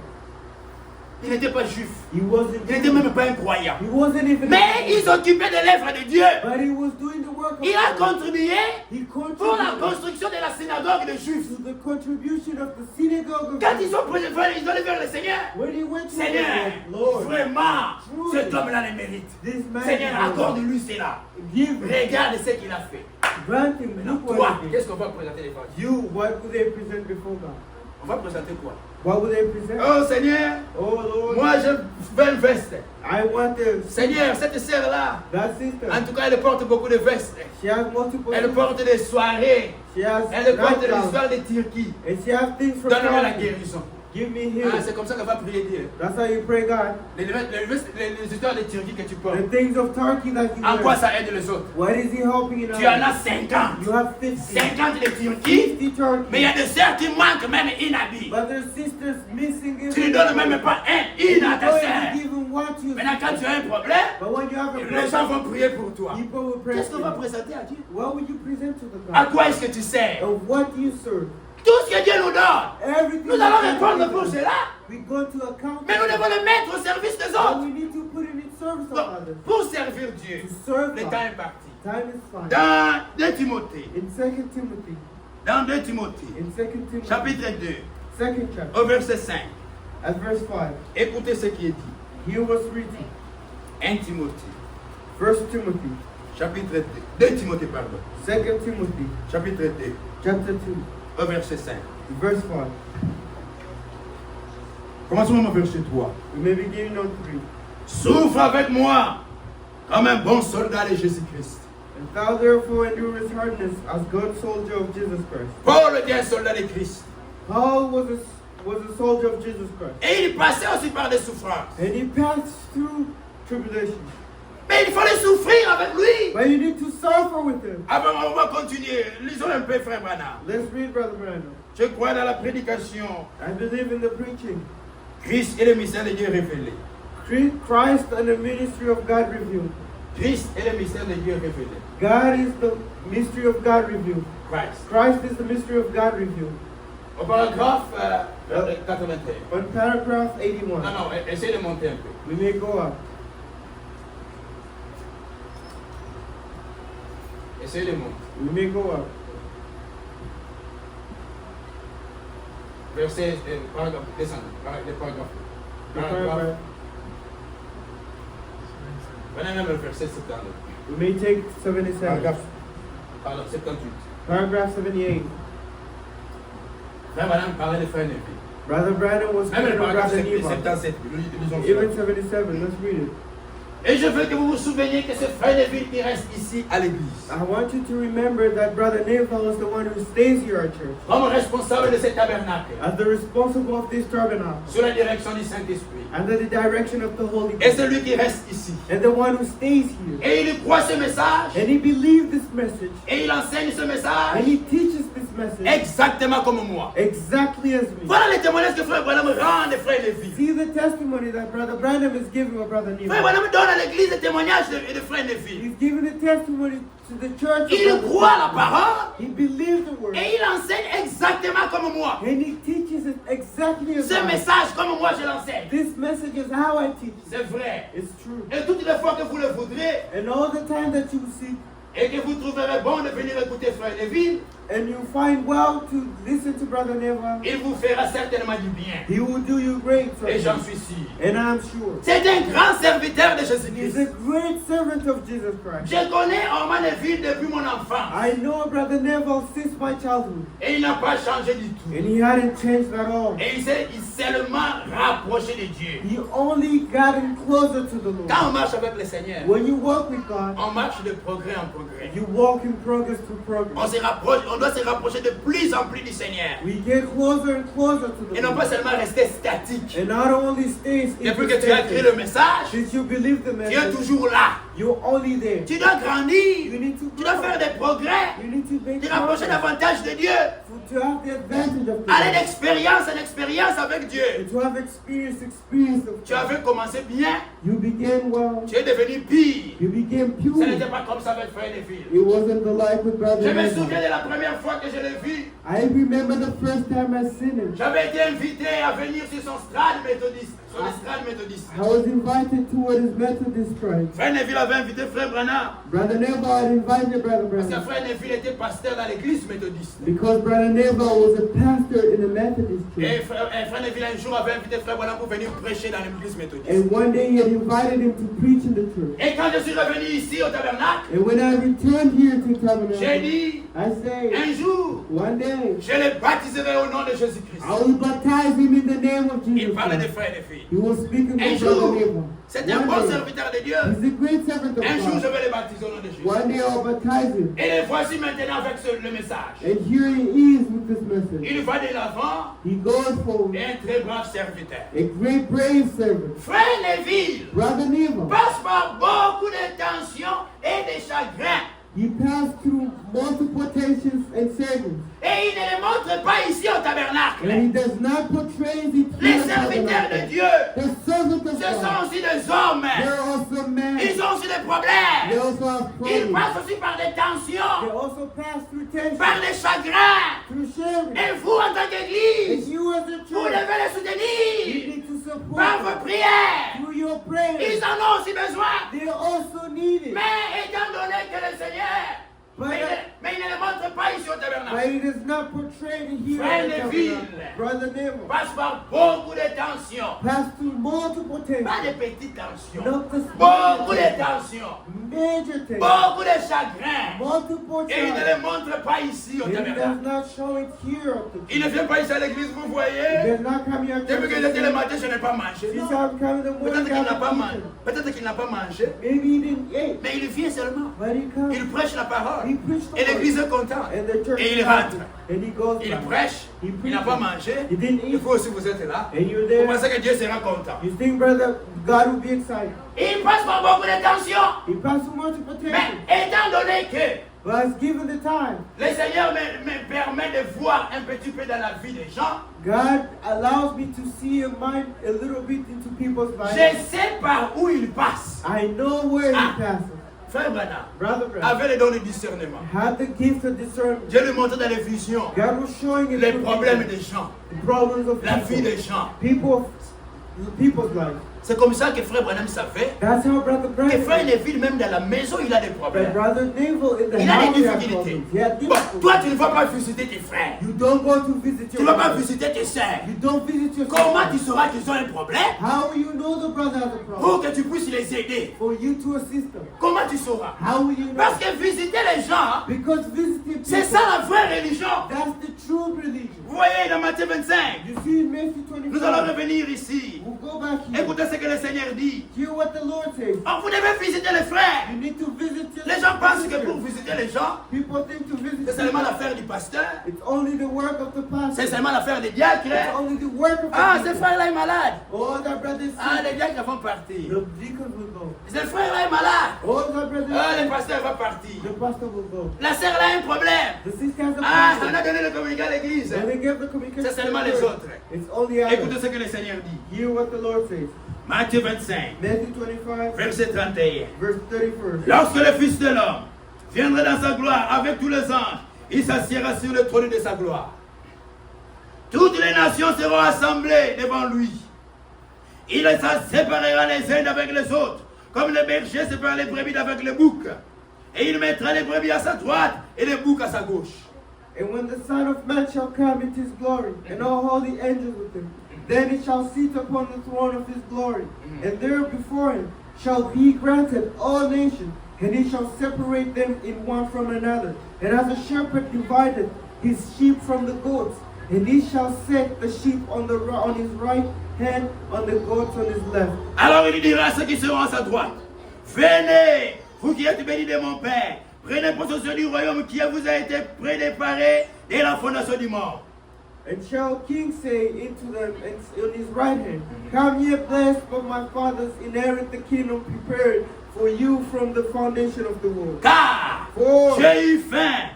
Il n'était pas juif. He wasn't Il n'était même pas un croyant. He wasn't even Mais il s'occupait de l'œuvre de Dieu. but he was doing the work of Il a God. contribué He pour la contributed construction de la synagogue des Juifs. to the contribution of the synagogue of Quand God. ils ont allé vers le Seigneur, When he went to Seigneur, the Lord, vraiment, cet homme-là le mérite. this man Seigneur, accorde-lui cela. give him, Regarde ce qu'il a fait. grant him, Maintenant, look toi, what he did. qu'est-ce qu'on va présenter les femmes? You, what would they present before God? On va présenter quoi? What would they present? Oh Seigneur, Oh Lord, moi je veux une veste. I want the Seigneur, cette sœur-là, that sister. en tout cas, elle porte beaucoup de vestes. She has multiple. Elle porte des soirées. She has Elle porte nightgowns. l'histoire de Turquie. And she has things from Donne-moi la Turkey. guérison. Give me Ah, him. c'est comme ça qu'on va prier Dieu. That's how you pray God. Les histoires de Turquie que tu portes. The things of Turkey that you En quoi wear. ça aide les autres? What is he helping in Tu en others? as 50. You have 50. 50 de Turquie. 50 Turkey. Mais il y a des sœurs qui manquent même une habit. But there's sisters missing it. Tu ne donnes même pas une à ta You sœur. don't even want to. Maintenant, quand tu as un problème, But when you have a les gens problem, vont prier pour toi. people will pray Qu'est-ce qu'on va for you. présenter à Dieu? What would you present to the À God? quoi est-ce que tu sers? And what do you serve? Tout ce que Dieu nous donne, Everything. nous allons répondre pour cela. We go to account. Mais nous devons le mettre au service des And autres. we need to put it in service of Donc, others. pour servir Dieu, To serve le God. temps est parti. Time is fine. Dans 2 Timothée, In 2 Timothy, dans 2 Timothée, in 2 Timothy, chapitre 2, second chapter, au verset 5, at verse 5, écoutez ce qui est dit. here was written, 1 Timothée, 1 Timothy, chapitre 2, 2 Timothée, pardon, 2 Timothy, chapitre 2, chapter 2, au verset 5. verse 5. Commençons au verset 3. We may begin on 3. Souffre avec moi comme un bon soldat de Jésus-Christ. And thou therefore endurest hardness as good soldier of Jesus Christ. Paul était un soldat de Christ. Paul was a soldier of Jesus Christ. Et il passait aussi par des souffrances. And he passed through tribulation. Mais il fallait souffrir avec lui. But you need to suffer with him. Avant, on va continuer. Lisons un peu, frère Branham. Let's read, Brother Brandon. Je crois dans la prédication. I believe in the preaching. Christ est le mystère de Dieu révélé. Christ and the ministry of God revealed. Christ est le mystère de Dieu révélé. God is the mystery of God revealed. Christ. Christ is the mystery of God revealed. Au paragraphe 81. On paragraph 81. Non, non, essayez de monter un peu. We may go up. Essayez de monter. We may go up. Verset, paragraphe, descendez. Le paragraphe. The Paragraphe. paragraph. Prenez même le verset 79. We may take 77. Paragraphe, pardon, 78. Paragraph 78. Frère Branham parlait de frère Neville. Brother Brandon was Même le speaking of paragraphe Brother Neva. 77. Lisons Even cela. 77. Let's read it. Et je veux que vous vous souveniez que ce frère Neville qui reste ici à l'église, I want you to remember that Brother Neva is the one who stays here at church. comme responsable de ce tabernacle, As the responsible of this tabernacle. sous la direction du Saint-Esprit. Under the direction of the Holy Et Ghost. c'est lui qui reste ici. And the one who stays here. Et il croit ce message. And he believed this message. Et il enseigne ce And message he teaches this message exactement comme moi. exactly as me. Voilà les témoignages que frère Branham rend de frère Neville. See the testimony that Brother Branham is giving of Brother Frère Neva. Branham donne à l'église des témoignages de frère Neville. He's giving a testimony to the church. Il of Brother croit la Neva. parole He believes the word. et il enseigne exactement comme moi. And he teaches it exactly as Ce I. message comme moi je l'enseigne. This message is how I teach it. C'est vrai. It's true. Et toutes les fois que vous le voudrez And all the time that you seek et que vous trouverez bon de venir écouter frère Neville, and you find well to listen to Brother Neva, il vous fera certainement du bien. he will do you great. Et j'en Something. suis sûr. And I'm sure. C'est un grand serviteur de He's Jésus-Christ. a great servant of Jesus Christ. Je connais Orman Neville depuis mon enfance. I know Brother Neville since my childhood. Et il n'a pas changé du tout. And he hadn't changed at all. Et il s'est seulement rapproché de Dieu. He only gotten closer to the Lord. Quand on marche avec le Seigneur, When you walk with God, on marche de progrès en progrès. you walk in progress to On progress. se rapproche, on doit se rapprocher de plus en plus du Seigneur. We get closer and closer to Et the non pas Lord. seulement rester statique. And not only stays in Depuis que tu as écrit le message, since you believe the tu es message, toujours là. you're only there. Tu dois You grandir. need to Tu dois faire des progrès. You need to make Te rapprocher progress davantage de Dieu. to have the advantage of the Aller Lord. d'expérience en expérience avec Dieu. And to have experience of Tu God. avais commencé bien. You began well. Tu es devenu pire. You became Ce pure. n'était pas comme ça avec frère Neville. It wasn't the life with Je Brother me Neva. souviens de la première fois que je l'ai vu. I remember the first time I seen him. J'avais été invité à venir sur son strade méthodiste. sur l'estrade méthodiste. I was invited to what is Methodist Church. Frère Neville avait invité Frère Branham. Brother Neville had invited Brother Parce que Branham Frère Neville était pasteur dans l'église méthodiste. because Brother Neville was a pastor in the Methodist Et Church. Frère Neville un jour avait invité Frère Branham pour venir prêcher dans l'église méthodiste. And one day he had invited him to preach in the church. Et quand je suis revenu ici au tabernacle, And when I returned here to j'ai Tabernacle, dit, I say, un jour, one day, je le baptiserai au nom de Jésus-Christ. I will baptize him in the name of Il Jesus parlait de Christ. frères et filles. He was speaking Un to Brother jour, Neville. c'est un One bon day, serviteur de Dieu. he's a great servant of Un jour, je God. vais le baptiser au nom de Jésus. One day I'll baptize him. Et le voici maintenant avec le message. And here he is with this message. Il va de l'avant He goes for et un très brave serviteur. a great brave servant. Frère Neville Brother Neville, passe par beaucoup de tensions et de chagrins. he passed through multiple tensions and sadness. Et il ne le montre pas ici au tabernacle. And he does not portray the Les serviteurs de Dieu, The servant of ce sont God. aussi des hommes. They're also men. Ils ont aussi des They problèmes. also have Ils problems. passent aussi par des They tensions, also pass through tensions, par des chagrins. through sharing. Et vous, en tant And qu'Église, you as a vous church, devez les you soutenir need to support par them vos prières. through your prayers. Ils en ont aussi besoin. They also need it. Mais étant donné que le Seigneur, mais il ne le montre pas ici au But tabernacle, it is not portrayed here. Frère in the Neville. tabernacle. Brother Neville passe par beaucoup de tensions. passed through multiple Pas tensions, de petites tensions. not the Beaucoup small de tensions, tensions. major tensions, Beaucoup de chagrins. multiple Et il ne tensions. le montre pas ici au It does tabernacle. not show it here of the Il ne vient pas ici à l'église, vous It voyez. does not come here. Depuis que j'étais le matin, je n'ai pas mangé. Since Non. I'm coming in the Peut-être morning, qu'il n'a pas I'm mangé. eating. Peut-être qu'il n'a pas mangé. Maybe he didn't eat, Mais il vient seulement. but he comes. Il prêche la parole. He preached the Et l'église word. est contente. And the church Et il is rentre. happy. And he goes Il back. prêche. Il n'a pas mangé. He didn't Et eat. vous aussi, vous êtes là. And you're Vous there. pensez que Dieu sera content. You think, brother, God will be excited. Il passe par beaucoup de tensions. He passed through multiple Mais tensions. étant donné que But as given the time, le Seigneur me permet de voir un petit peu dans la vie des gens, God allows me to see a mind a little bit into people's je lives. sais par où ils passent. I know where Ah. he passes. Frère Branham Brother Branham avait le don de discernement. had the gift of discernment. Dieu lui montrait dans les visions God was showing it les to problèmes people, des gens, the problems of la vie people, des gens. people's lives. C'est comme ça que Frère Branham savait That's how Brother que Frère Branham, Neville, même dans la maison, il a des but problèmes. Brother Neville in the Il a house des had difficultés. problems. He had Bon, toi, difficulties. tu ne vas pas visiter tes frères. You don't go to visit Tu your ne vas pas brothers. visiter tes sœurs. You don't visit your Comment tu sisters. sauras qu'ils ont un problème How will you know the brother has a problem? pour que tu puisses les aider? For you to assist them. Comment tu sauras? How will you know? Parce que visiter les gens, Because visiting c'est people, ça la vraie religion. that's the true religion. Vous voyez dans Matthieu 25, You see in Matthew nous allons 25, revenir ici. we'll go back here. Écoutez ce que le Seigneur dit. Hear what the Lord says. Oh, vous devez visiter les frères. You need to visit your Les gens pensent que sisters. pour visiter les gens, People think to visit c'est seulement people, l'affaire du pasteur, it's only the work of the pastor. c'est seulement l'affaire des diacres. It's only the work of the Ah, ce deacon. frère-là est malade. All the brothers Ah, sick, les diacres vont partir. the deacons will go. Ce frère-là est malade. All the brothers Ah, le sick, pasteur va partir. the pastor will go. La sœur là a un problème. The sister has a Ah, on problem. a donné le communiqué à l'église. And they give the communication C'est to seulement the les church. autres. It's only Écoutez others. ce que le Seigneur dit. Hear what the Lord says. Matthieu 25, Matthew 25, verset 31. verse 31. Lorsque le Fils de l'homme viendra dans sa gloire avec tous les anges, il s'assiera sur le trône de sa gloire. Toutes les nations seront assemblées devant lui. Il les séparera les uns avec les autres, comme le berger sépare les brebis avec les boucs. Et il mettra les brebis à sa droite et les boucs à sa gauche. And when the Son of Man shall come into his glory, and all holy angels with him, then he shall sit upon the throne of his glory, and there before him shall be granted all nations, and he shall separate them in one from another. And as a shepherd divided his sheep from the goats, and he shall set the sheep on his right hand, on the goats on his left. Alors il dira à ceux qui seront à sa droite, venez, vous qui êtes bénis de mon Père, prenez possession du royaume qui vous a été préparé dès la fondation du monde. And shall king say unto them on his right hand, Come ye blessed of my fathers, inherit the kingdom prepared for you from the foundation of the world. Car For j'ai eu faim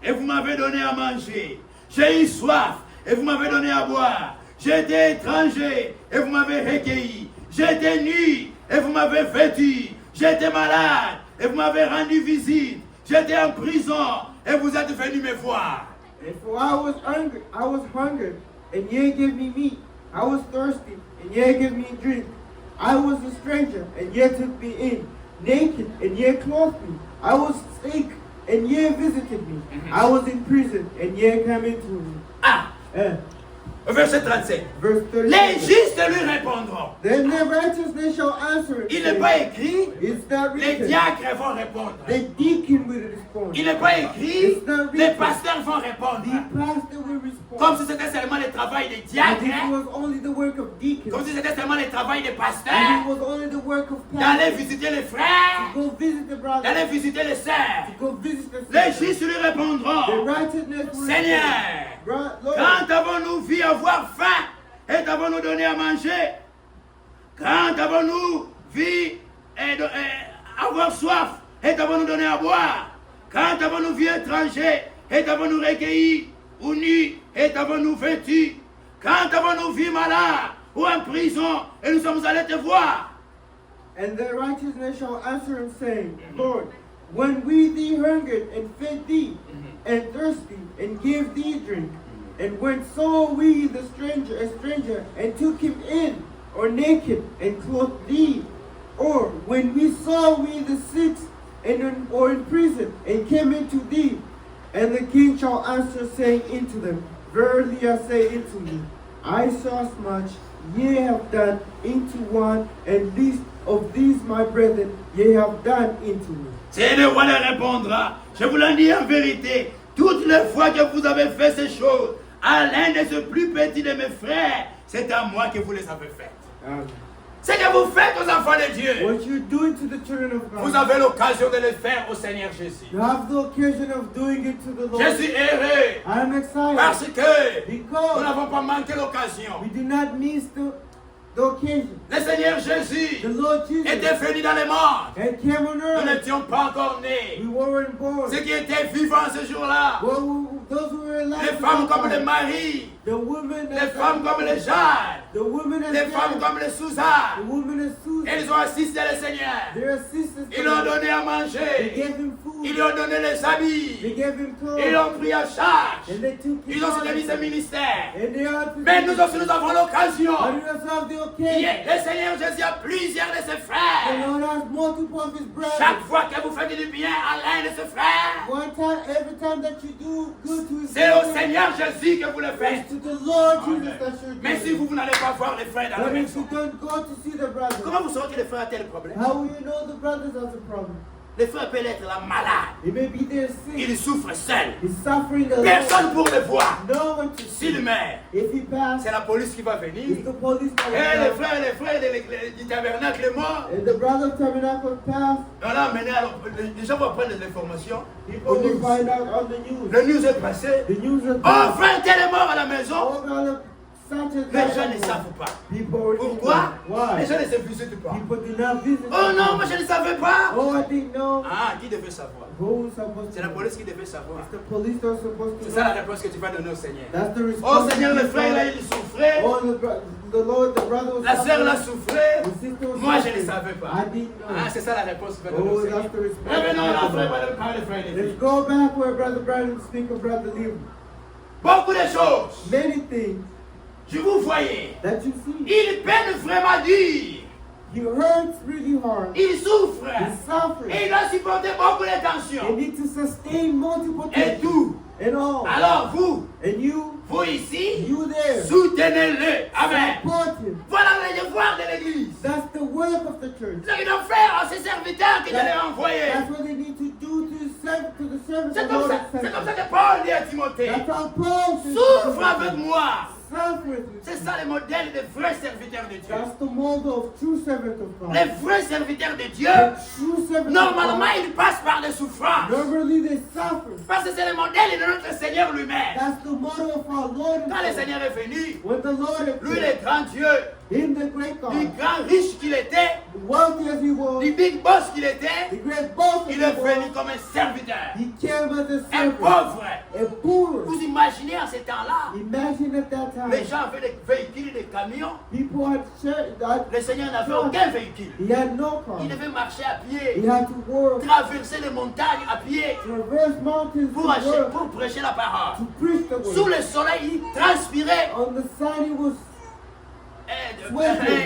et vous m'avez donné à manger. J'ai eu soif et vous m'avez donné à boire. J'étais étranger et vous m'avez recueilli. J'étais nu et vous m'avez vêtu. J'étais malade et vous m'avez rendu visite. J'étais en prison et vous êtes venus me voir. and for I was hungry, and ye gave me meat. I was thirsty, and ye gave me drink. I was a stranger, and ye took me in. Naked, and ye clothed me. I was sick, and ye visited me. I was in prison, and ye came into me. Ah, verset 37. Verse Les 37. justes lui répondront. Then the righteousness shall answer it. Il n'est pas écrit, It's not les written. diacres vont répondre. The deacon will respond. Il n'est pas écrit, les pasteurs vont répondre. The pastor will respond. Comme si c'était seulement le travail des And diacres, it was only the work of deacons. comme si c'était seulement le travail des And it pasteurs, was only the work of d'aller pastors. visiter les frères, To go visit the brothers. d'aller visiter les sœurs. To go visit the Les sisters. justes lui The répondront, righteousness will Seigneur, respond. Lord, quand avons-nous vu avoir faim et avons-nous donné à manger? Quand avons-nous vu avoir soif et avons-nous donné à boire? Quand avons-nous vu étranger et avons-nous recueilli? Ou nu et avons-nous vêtu? Quand avons-nous vu malade ou en prison et nous sommes allés te voir? and the righteousness shall answer him, saying, Lord, when we thee hungered and fed thee, and thirsty and gave thee drink, and when saw we the stranger, a stranger, and took him in, or naked and clothed thee, or when we saw we the sick or in prison and came into thee, and the king shall answer, saying unto them, Verily I say unto you, I saw as much ye have done into one, and least of these my brethren ye have done into me. C'est le roi leur répondra. Je vous l'en dis en vérité, toutes les fois que vous avez fait ces choses à l'un de ce plus petit de mes frères, c'est à moi que vous les avez faites. C'est que vous faites aux enfants de Dieu. What you're doing to the children of Vous God, avez l'occasion de le faire au Seigneur Jésus. you have the occasion of doing it to the Je Lord. suis heureux I am excited parce que nous because n'avons pas manqué l'occasion. we do not miss the occasion. Le Seigneur Jésus The Lord Jesus était venu dans le monde. had came on Nous earth. n'étions pas encore We nés. weren't born. Ceux qui étaient vivants ce jour-là, Those who were alive, les femmes comme les maris, the women, les femmes comme les Jeanne, the women as les femmes Jared, comme les the Suzanne, women as Susan, ils ont assisté le Seigneur. their sisters. Ils lui ont donné à They manger. gave him food. Ils lui ont donné les They habits. gave him clothes. Ils l'ont pris en charge. And they took him Ils ont out. soutenu ce ministère. And they had to Mais nous aussi, nous avons l'occasion. But we also have the Yeah, occasion. le Seigneur Jésus a plusieurs de ses The frères. Lord has multiple of his brothers. Chaque fois que vous faites du bien à l'un de ses frères, One time, every time that you do good to his c'est au brother, Seigneur Jésus que vous le it's faites. to the Lord Jesus that you're doing. Mais si vous n'allez pas voir les frères dans la But if maison, you don't go to see the brother, comment vous saurez que les frères ont tel problème? how will you know the brothers has a problem? Les frères peuvent être là malades. He may be there sick. Ils souffrent seuls. He's suffering alone. Personne pour le voir. No one to see. S'il meurt, If he passes, c'est la police qui va venir. it's the police that Et les will come. frères du tabernacle est mort. And the brother of tabernacle passed. On l'a amené, alors les gens vont prendre les informations. People will find out on the news. Le news est passé. The news is Oh, frère, tel est mort à la maison. Oh, brother, such a Les gens ne savent pas. People already Pourquoi? know. Why? Les gens ne se visitent pas. People do not visit. Oh non, moi je ne savais pas. Oh, I didn't know. Ah, qui devait savoir? Who's supposed C'est to la police qui devait savoir. It's the police that are supposed to C'est know. ça la réponse que tu vas donner au Seigneur. That's the Oh response. Seigneur, le frère là, il souffrait. Oh, the Lord, the brother was La sœur là suffering. souffrait. The sister was Moi je ne suffering. savais pas. I didn't know. Ah, c'est ça la réponse que tu vas donner Oh, au Seigneur. that's the response. Revenons là, frère, par le frère Let's Lévi. go back where Brother Brandon speak of Brother Lee. Beaucoup de choses. Many things Je vous voyais. that you see. Il peine vraiment dur. He hurts really hard. Il souffre. He's suffering. Et il doit supporter beaucoup de They tensions. need to sustain multiple Et things. tout. And all. Alors vous, And you ici, there. soutenez-le. Amen. Support him. Voilà le devoir de l'église. That's the work of the church. Ce qu'ils doivent faire à ses serviteurs qui les envoyés. That's what they need to do to the servants C'est of the comme Lord. ça, c'est comme ça que Paul dit à Timothée. That's how Paul says, Souffre avec moi. Suffer with me. C'est ça le modèle des vrais serviteurs de Dieu. That's the model of true servant of God. Les vrais serviteurs de Dieu, The true servant normalement, of ils passent par des souffrances. God. Normally they suffer. Parce que c'est le modèle de notre Seigneur lui-même. That's the model of our Lord. Quand le himself. Seigneur est venu, When the Lord lui, appeared, le grand Dieu, him the great du God, grand riche qu'il était, wealthy as he was, du big boss qu'il était, the great boss as il he est venu was, comme un serviteur, he came as a un servant, pauvre. a poor. Vous imaginez en ces temps-là, Imagine at that time, les gens avaient des véhicules, des camions. people had shared that Le Seigneur n'avait aucun véhicule. he had no car. Il devait marcher à He pied, had to work, traverser les montagnes à pied traverse mountains to pour work, prêcher la parole. to preach the Sous word. le soleil, il transpirait. On the side he was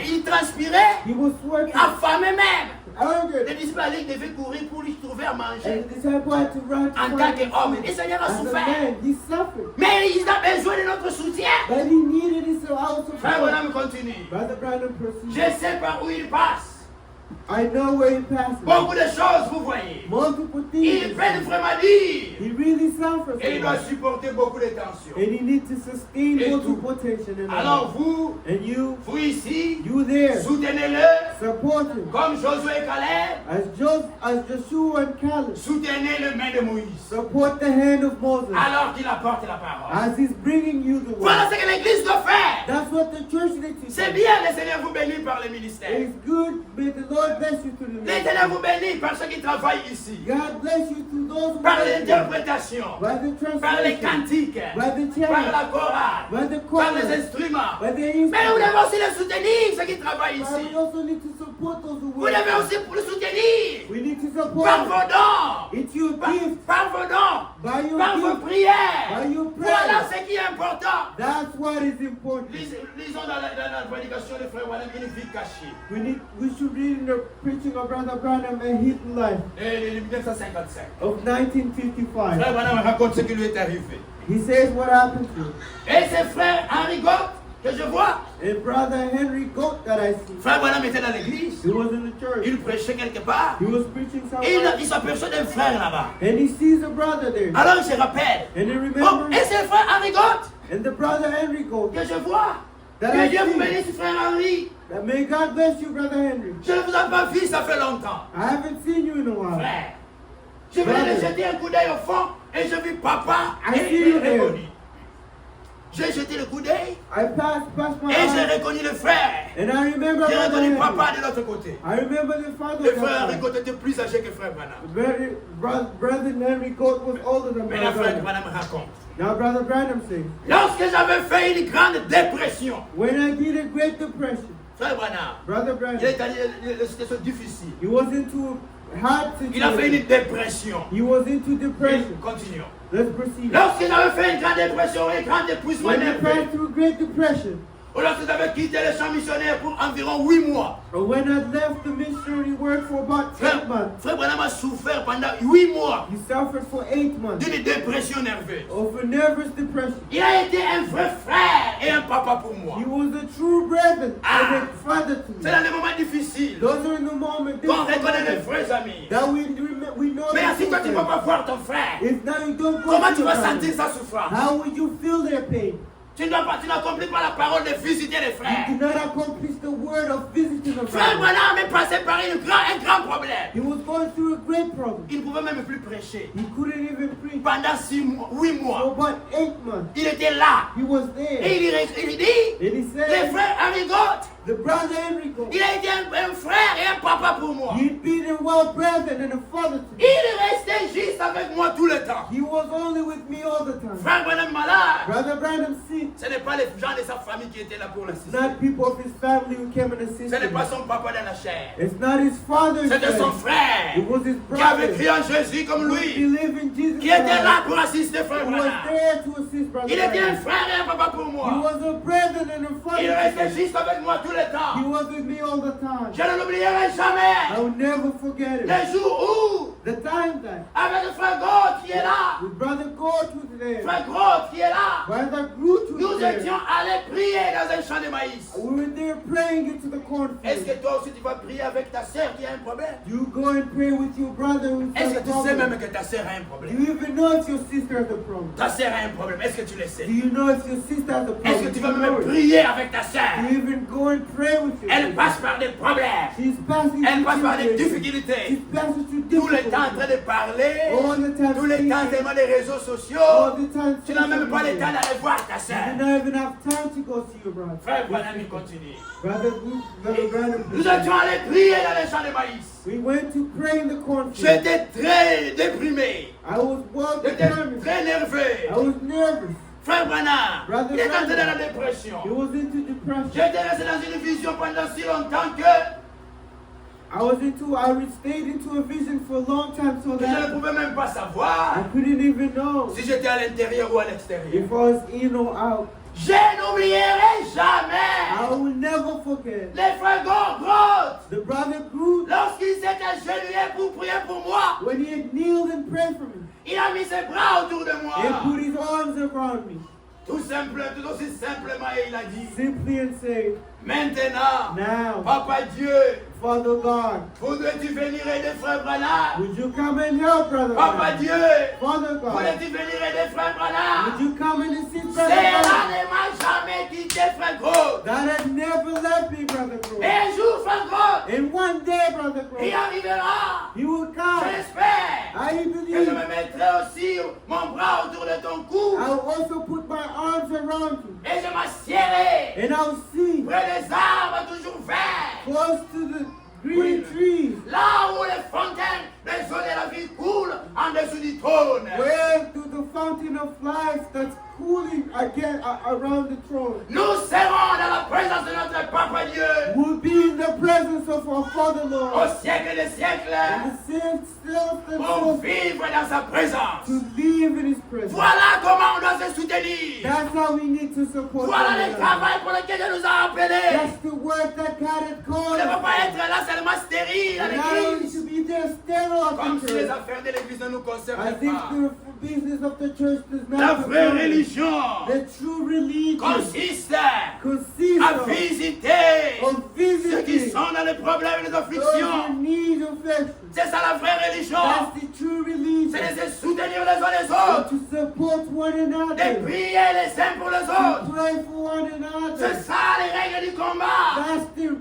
il transpirait, He was sweating, affamé même. angry. Les disciples devaient courir pour lui trouver à manger. And the disciple had to run to En tant find him. qu'homme, le Seigneur a As a souffert. man, he suffered. Mais il a besoin de notre soutien. But he needed his our Frère support. Branham continue. Brother Branham proceeded. Je sais par où il passe. I know where he passes. Beaucoup de choses, vous voyez. Multiple Il things. peine vraiment dire. He really suffers. Et il doit supporter beaucoup de tensions. And he needs to sustain Et multiple tension in life. Alors vous, And you ici, there, soutenez-le support him. comme Josué et Caleb. As Joshua and Caleb Soutenez le main de Moïse. support the hand of Moses Alors qu'il apporte la parole. as he's bringing you the Voilà word. ce que l'Église doit faire. That's what the church needs to C'est do. bien, le Seigneur vous bénit par le ministère. It's good. May the Lord bless you to the Le ministry. Seigneur vous bénit par ceux qui travaillent ici. God bless you to those who Par are here. l'interprétation, By the par les translation, cantiques, by the par chant, la chorale, by the par les choir, instruments. by the Mais vous instruments. devez aussi le soutenir, ceux qui travaillent But ici. we also need to support those who Vous work. devez aussi le soutenir We need to par support vos dons, It's your gift, par vos dons, by your par vos gift, prières. by your Voilà prayers. ce qui est important. That's what is important. Lisons dans la prédication de Frère Branham une vie cachée. We should read in the preaching of Brother Branham a hidden life Et 1955. of 1955. Frère Branham raconte ce qui lui est arrivé. He says what happened to him. Et c'est Frère Henry Gott que je vois. And Brother Henry Goat that I see, Frère Branham était dans l'église. he was in the church. Il prêchait quelque part. He was preaching Et somewhere. il s'aperçoit d'un frère là-bas. And he sees a brother there. Alors il se rappelle. And he Oh, remembers. et c'est Frère Henry Gott And the brother Henry Goat. que je vois. That Que I Dieu vous see. bénisse, Frère Henry. May God bless you, Brother Henry. Je ne vous ai pas vu, ça fait longtemps. I haven't seen you in a while. Frère, je venais de jeter un coup d'œil au fond et je vis papa I et see il you est there. reconnu. J'ai jeté le coup d'œil I passed my et j'ai eye. reconnu le frère. And I remember J'ai Brother reconnu Henry. papa de l'autre côté. I remember the father Le of frère Henry that Gott était plus âgé que Frère Branham. Brother Henry Goat was older than Mais la Brother Frère Branham. Branham raconte. Now Brother Branham says, Lorsque j'avais fait une grande dépression, when I did a great depression, Frère Branham, Brother il Branham, est allé dans une situation difficile. he was into a hard Il a fait situation. une dépression. He was into depression. Continuons. Let's proceed. Lorsque j'avais fait une grande dépression et un grand épuisement When he nerveux, passed through great depression, ou lorsque j'avais quitté le champ missionnaire pour environ 8 mois, or when I left the missionary work for about 8 months, Frère Branham a souffert pendant 8 mois he suffered for 8 months d'une dépression nerveuse. of a nervous depression. Il a été un vrai frère et un papa pour moi. He was a true brother Ah. and a father to C'est me. dans les moments difficiles Those are the moments qu'on reconnaît les vrais amis. that we know Mais that si toi tu ne peux pas voir ton frère, if now you don't go comment to tu your vas family, sentir sa souffrance? how would you feel their pain? Tu n'accomplis pas la parole de visiter les frères. You do not accomplish the word of visiting a Frère family. Branham est passé par un grand problème. He was going through a great problem. Il ne pouvait même plus prêcher. He couldn't even preach Pendant 8 for mois, about 8 months. il était là. He was Et there. il dit, And he les said, frères Henry Gott, the brother Enrico, il a été un frère et un papa pour moi. he'd been a well brother and a father to me. Il restait juste avec moi tout le temps. He was only with me all the time. Frère Branham malade, Brother Branham sick. ce n'est pas les gens de sa famille qui étaient là pour It's l'assister. not people of his family who came and Ce assisted n'est pas him. son papa dans la chair. It's not his father's C'était son friend. frère It was his qui avait brother cru en Jésus comme who lui, believed in Jesus qui était Christ, là pour assister Frère who was Branham. there to assist Brother Il était un Branham. frère et un papa pour He moi. was a brother and a father Il to restait me. juste avec moi tout le He temps. was with me all the time. Je ne l'oublierai jamais. I will never forget it. Les jours où, The time that avec le frère Gott qui est là, with Brother Gort was there, frère Groth qui est là, Brother Groot was nous there. étions allés prier dans un champ de maïs. We were there praying into the Est-ce cornfield. que toi aussi tu vas prier avec ta sœur qui a un problème? You go and pray with your brother who's Est-ce got que a tu sais même problem. que ta sœur a un Do problème? you even know if your sister has a problem? Ta sœur a un problème, est-ce que tu le sais? Do you know if your sister has a problem? Est-ce que tu Do vas you même know it? prier avec ta Do sœur? you even go and pray with your Elle sister? passe par des problèmes. She's passing Elle through passe par des difficulties. difficultés. She's passing through Tout le temps en train difficulties. de parler. All the time Tout le temps speaking. tellement les réseaux All sociaux. the time Tu n'as même pas le social temps media. d'aller voir ta You do sœur. not even have time to go see your brother. Frère Branham, il continue. Brother Branham. Nous étions allés prier dans les champs de maïs. We went to pray in the cornfield. J'étais très déprimé. I was well J'étais determined. très I nerveux. was nervous. Frère Branham, Brother il est entré dans la Branham. dépression. He was into depression. J'étais resté dans une vision pendant si longtemps que I stayed into a vision for a long time so que je ne that pouvais même pas I savoir couldn't even know si j'étais à l'intérieur ou à l'extérieur. if I was in or out. Je n'oublierai jamais I will never forget les frères Groth the brother Groot lorsqu'il s'est agenouillé pour prier pour moi. when he had kneeled and prayed for me Il a mis ses bras autour de and moi. put his arms around me, Tout aussi simplement, il a dit, simply and said, maintenant, now, Papa Dieu, Father God, voudrais-tu venir aider frère Branham? would you come and help Brother Papa Branham? Dieu, Father God, voudrais-tu venir aider frère would Branham? you come and assist Brother Cela Branham? ne m'a jamais quitté, frère Groth. That had never left me, Brother Et Groot. un jour, frère Groth, And one day, Brother il Groot, arrivera. you will Je come. l'espère. I Et je believe me mettrai aussi mon bras autour de ton cou. I will also put my arms around you. Et je m'assierai And I'll see près des arbres toujours verts. close to the green trees Là où les fontaines des eaux de la vie coulent en dessous du trône. where to the fountain of life that's cooling again around the throne. Nous serons dans la présence de notre Papa Dieu We'll be in the presence of our Father au Lord. siècle des siècles And the same self and pour self vivre dans sa présence. to live in His presence. Voilà comment on doit se soutenir. That's how we need to support Voilà one le another. travail pour lequel Dieu nous a appelés. That's the work that God had On called ne peut pas us. être là seulement stérile à Not only l'église. to be there sterile Comme at the si les church. affaires de l'église ne nous I concernaient think pas. the business of the church does La not vraie concern us. religion The true religion consiste consists à of visiter of ceux qui visiting sont dans les problèmes et les those afflictions. in need of affection. C'est ça la vraie religion. That's the true religion. C'est de se soutenir les uns les And autres. to support one De another. prier les uns pour les To autres. pray for one C'est another. ça les règles du combat. That's the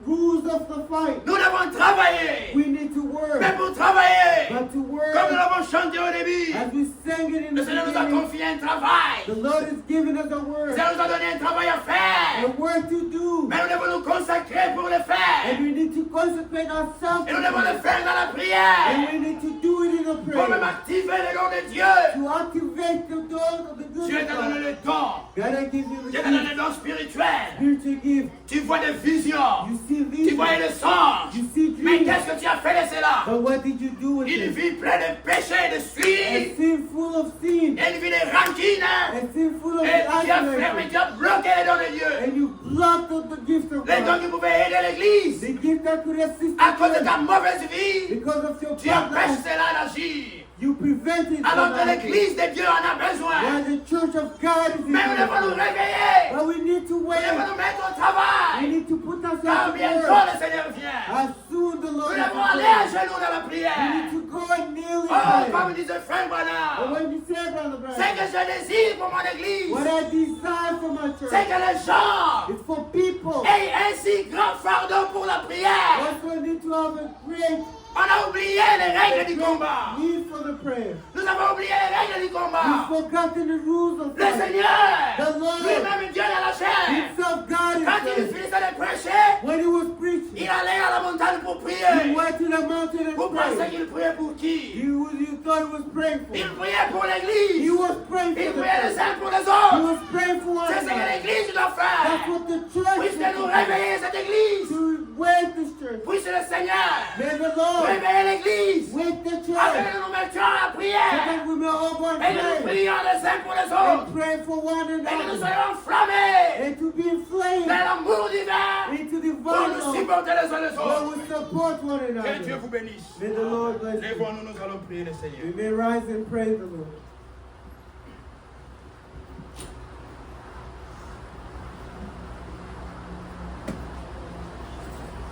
rules of the fight. Nous devons travailler. We need to Mais work. pour travailler, But to comme nous work, l'avons chanté au début, as we sang it in le the Seigneur nous a beginning, confié un travail. the Lord has given us a Le word. Seigneur nous a donné un travail à faire. A work to do. Mais nous devons nous consacrer pour le faire. And we need to consecrate ourselves Et nous to devons le it. faire dans la And prière. we need to do it in a Pour même prayer. activer le nom de Dieu. To activate the doors of the good Dieu of t'a donné God. le don. God has given you Dieu the t'a donné le don spirituel. spiritual gift. Tu vois des visions. You see Tu vois visions. des songes. You see Mais dreams. qu'est-ce que tu as fait de cela? But what did you do with Une it? vie pleine de péchés, de A suites. sin full of sin. Une vie de rancune. A sin full of Et tu as fermé, isolation. tu as bloqué les dons de Dieu. And you blocked up the gift of Les dons God. qui pouvaient aider l'église. The gift that could assist À cause de the ta church. mauvaise vie, Because of your tu empêches bad life, cela d'agir. you prevented Alors que from acting. l'église de Dieu en a besoin. While the church of God is in Mais nous devons nous need. réveiller. But we need to Nous wait. devons nous mettre au We travail. need to put Car ourselves to bientôt work. le Seigneur vient. As soon the Nous Lord is devons aller à returning, genoux dans la we prière. need to go and kneel in Oh, prayer. comme disait Frère But Branham, when you say, Brother c'est Brian, que je désire pour mon église, what I desire for my c'est church que les gens is for people aient un si grand fardeau pour la prière. also need to have a great On a oublié les règles du combat. need for the prayer. Nous avons oublié les règles du combat. You've forgotten the rules of Le life. Seigneur, The Lord, lui-même Dieu dans la chair, Himself, God quand il Himself, finissait de prêcher, when He was preaching, il allait à la montagne pour He prier. went to the mountain and Vous pensez prayed. qu'il priait pour qui? You thought He was praying Il for. priait pour He l'église. was praying Il for the priait les church. uns pour les He autres. was praying for one C'est ce que another. l'église doit That's faire. what the church Puisse is nous to réveiller cette église. wake this church. Puisse le Seigneur May the Lord réveiller l'église. wake the Afin church. que nous nous mettions à la So prière. that we may all go and Et que nous pray. prions les uns pour les autres. And pray for one Et que nous another. soyons enflammés And to be inflamed vers l'amour divin. into the Pour nous vital supporter les uns les where autres. we support one Que Dieu another. vous bénisse. May the Lord bless you. Lèvons-nous, nous allons prier le We Seigneur. may rise and praise the Lord.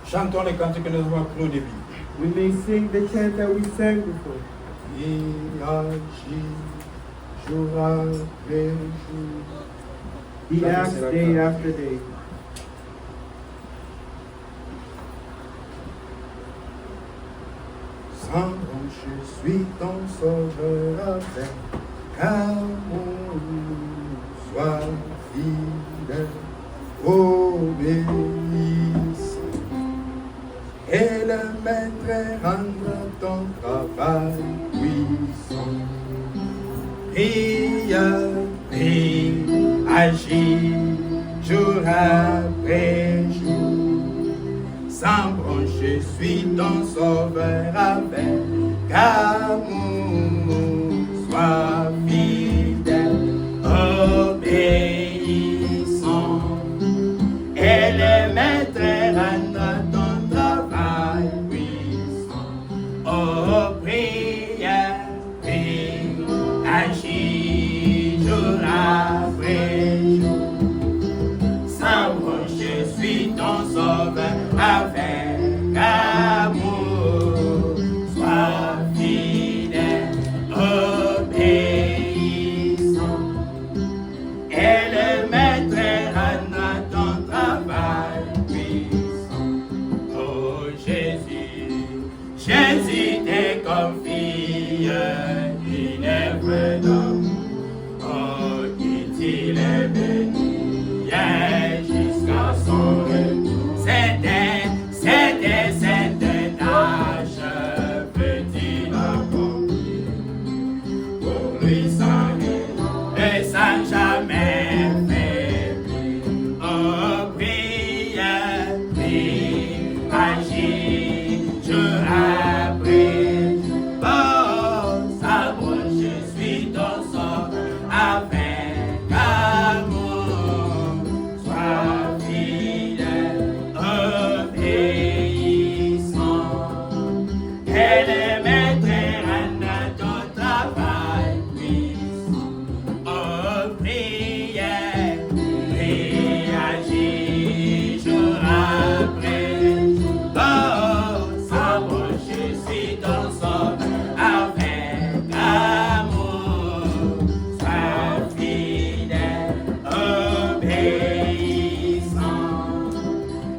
Chantons les cantiques que nous avons appris au début. We may sing the chant that we sang before. Il agit jour après jour. He acts day after day. Sans je suis ton sauveur avec, car mon soit fidèle, obéisse. Et le maître rendre ton travail puissant. Prie, agis jour après jour, sans broncher je suis ton sauveur avec amour. Sois fidèle, obéissant. Elle est maître à ton travail puissant. Oh, prière, prie, agis jour après jour. Sans moi, je suis ton sauveur avec amour. Sois fidèle, obéissant. Elle est maître à ton travail puissant. Oh Jésus, Jésus te confie une œuvre d'amour. Oh, qu'il est béni jusqu'à son retour. Cette tâche peut-il accomplir. Pour lui sans jamais faiblir. Oh, prière, prie, agis jour après jour. Oh, savoir je suis ton sort avec amour. Sois fidèle, obéissant. Elle est maître à ton travail puissant. Oh, prière, prie, agis jour après jour. Oh, savoir je suis ton sort avec amour. Sois fidèle, obéissant.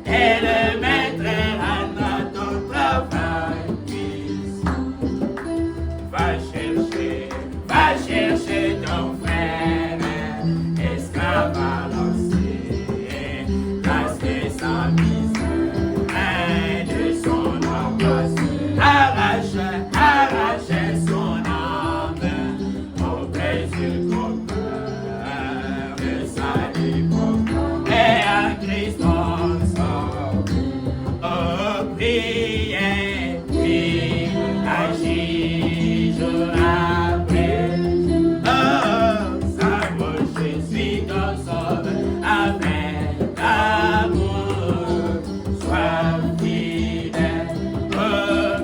Elle est maître à ton travail puissant. Va chercher ton frère, esclave à lancer, parce que sa misère de son embrasse, arrache son âme au précieux compteur de sa libre et à Christ on sort. Oh, priez, prie, agis jour après. Oh, savoir je suis ton sauveur avec amour. Sois fidèle,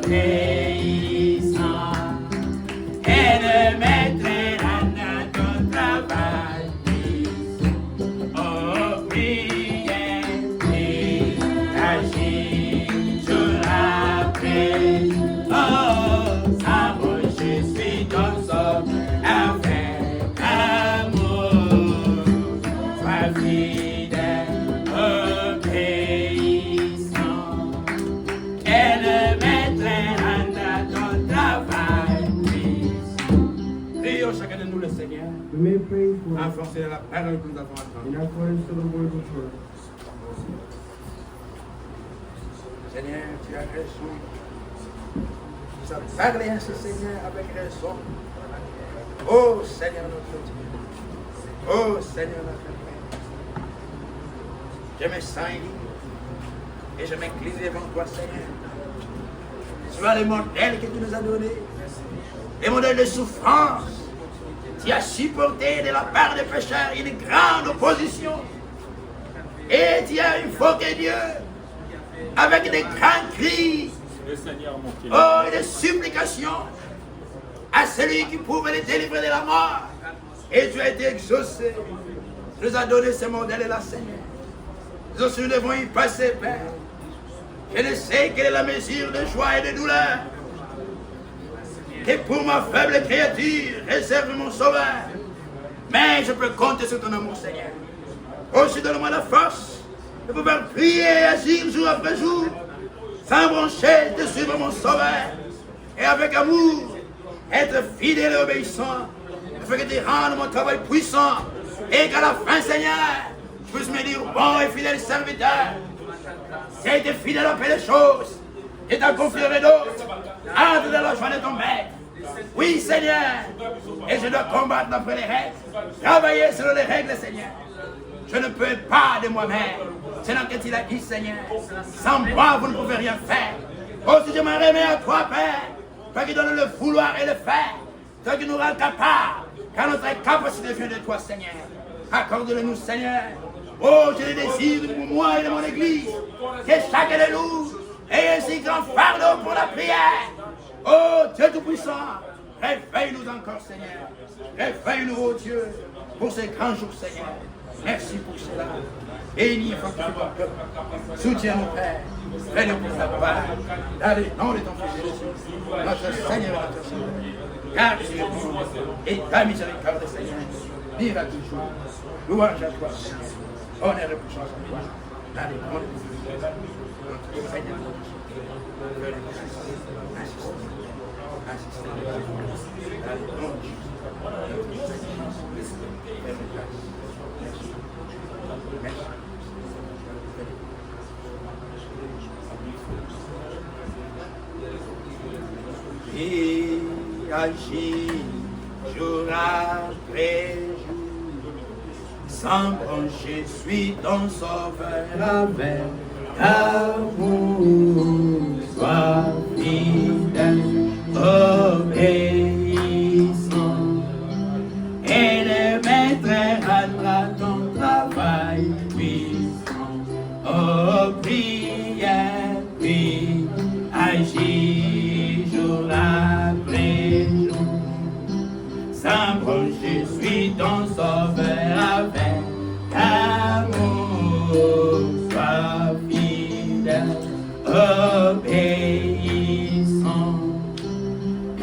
obéissant. Elle mettra dans ton travail. Oh, priez, prie, agis jour après jour. Oh, savoir je suis ton sauveur avec amour. Sois fidèle, obéissant. Elle mettra dans ton travail. Prions chacun de nous le Seigneur. We may pray for En fonction de la parole que nous avons in entendue. accordance to the word of God. Seigneur, tu as raison. Nous avons parlé à ce Seigneur avec raison. Oh Seigneur notre Dieu. Oh Seigneur notre Père. Je me sens libre et je m'incline devant toi, Seigneur. Tu as les modèles que tu nous as donnés, les modèles de souffrance. Tu as supporté de la part des pécheurs une grande opposition. Et tu as invoqué Dieu avec des grands cris, oh, et des supplications à celui qui pouvait les délivrer de la mort. Et tu as été exaucé. Tu nous as donné ce modèle-là, Seigneur. Nous aussi nous devons y passer, Père. Je ne sais quelle est la mesure de joie et de douleur. Et pour ma faible créature, réserve mon sauveur. Mais je peux compter sur ton amour, Seigneur. Aussi donne-moi la force de pouvoir prier et agir jour après jour, sans broncher, de suivre mon sauveur. Et avec amour, être fidèle et obéissant, afin que tu rendes mon travail puissant. Et qu'à la fin, Seigneur, je puisse me dire, bon et fidèle serviteur, si tu es fidèle à faire les choses, et t'en confierai d'autres, entre dans la joie de ton maître. Oui, Seigneur, et je dois combattre d'après les règles, travailler selon les règles, Seigneur. Je ne peux pas de moi-même. Seigneur, qu'est-il a dit, Seigneur? Sans moi, vous ne pouvez rien faire. Oh, si je m'en remets à toi, Père, toi qui donnes le vouloir et le faire, toi qui nous rends capables, car notre capacité vient de toi, Seigneur. Accorde-le-nous, Seigneur. Oh, je le désire pour moi et de mon Église, que chacun de nous ait un si grand fardeau pour la prière. Oh, Dieu Tout-Puissant, réveille-nous encore, Seigneur. Réveille-nous, oh Dieu, pour ces grands jours, Seigneur. Merci pour cela. Bénis et fortifie ton peuple. Soutiens-nous, Père. Fais-nous pour ta part. Dans le nom de ton Fils Jésus, notre Seigneur et notre Sauveur. Garde sur nous et ta miséricorde, Seigneur. Vive à toujours. Louange à toi, Seigneur. Honneur et puissance à toi. Dans le nom de ton Fils Jésus, notre Seigneur. Assistez. Dans le nom de Jésus. Et agit jour après jour, sans brancher, suis ton sauveur avec amour, sois fidèle, obéissant, et le maître rendra ton travail puissant. Oh, prière, puis agis jour après jour. Sans je suis ton sauveur avec amour, sois fidèle, obéissant,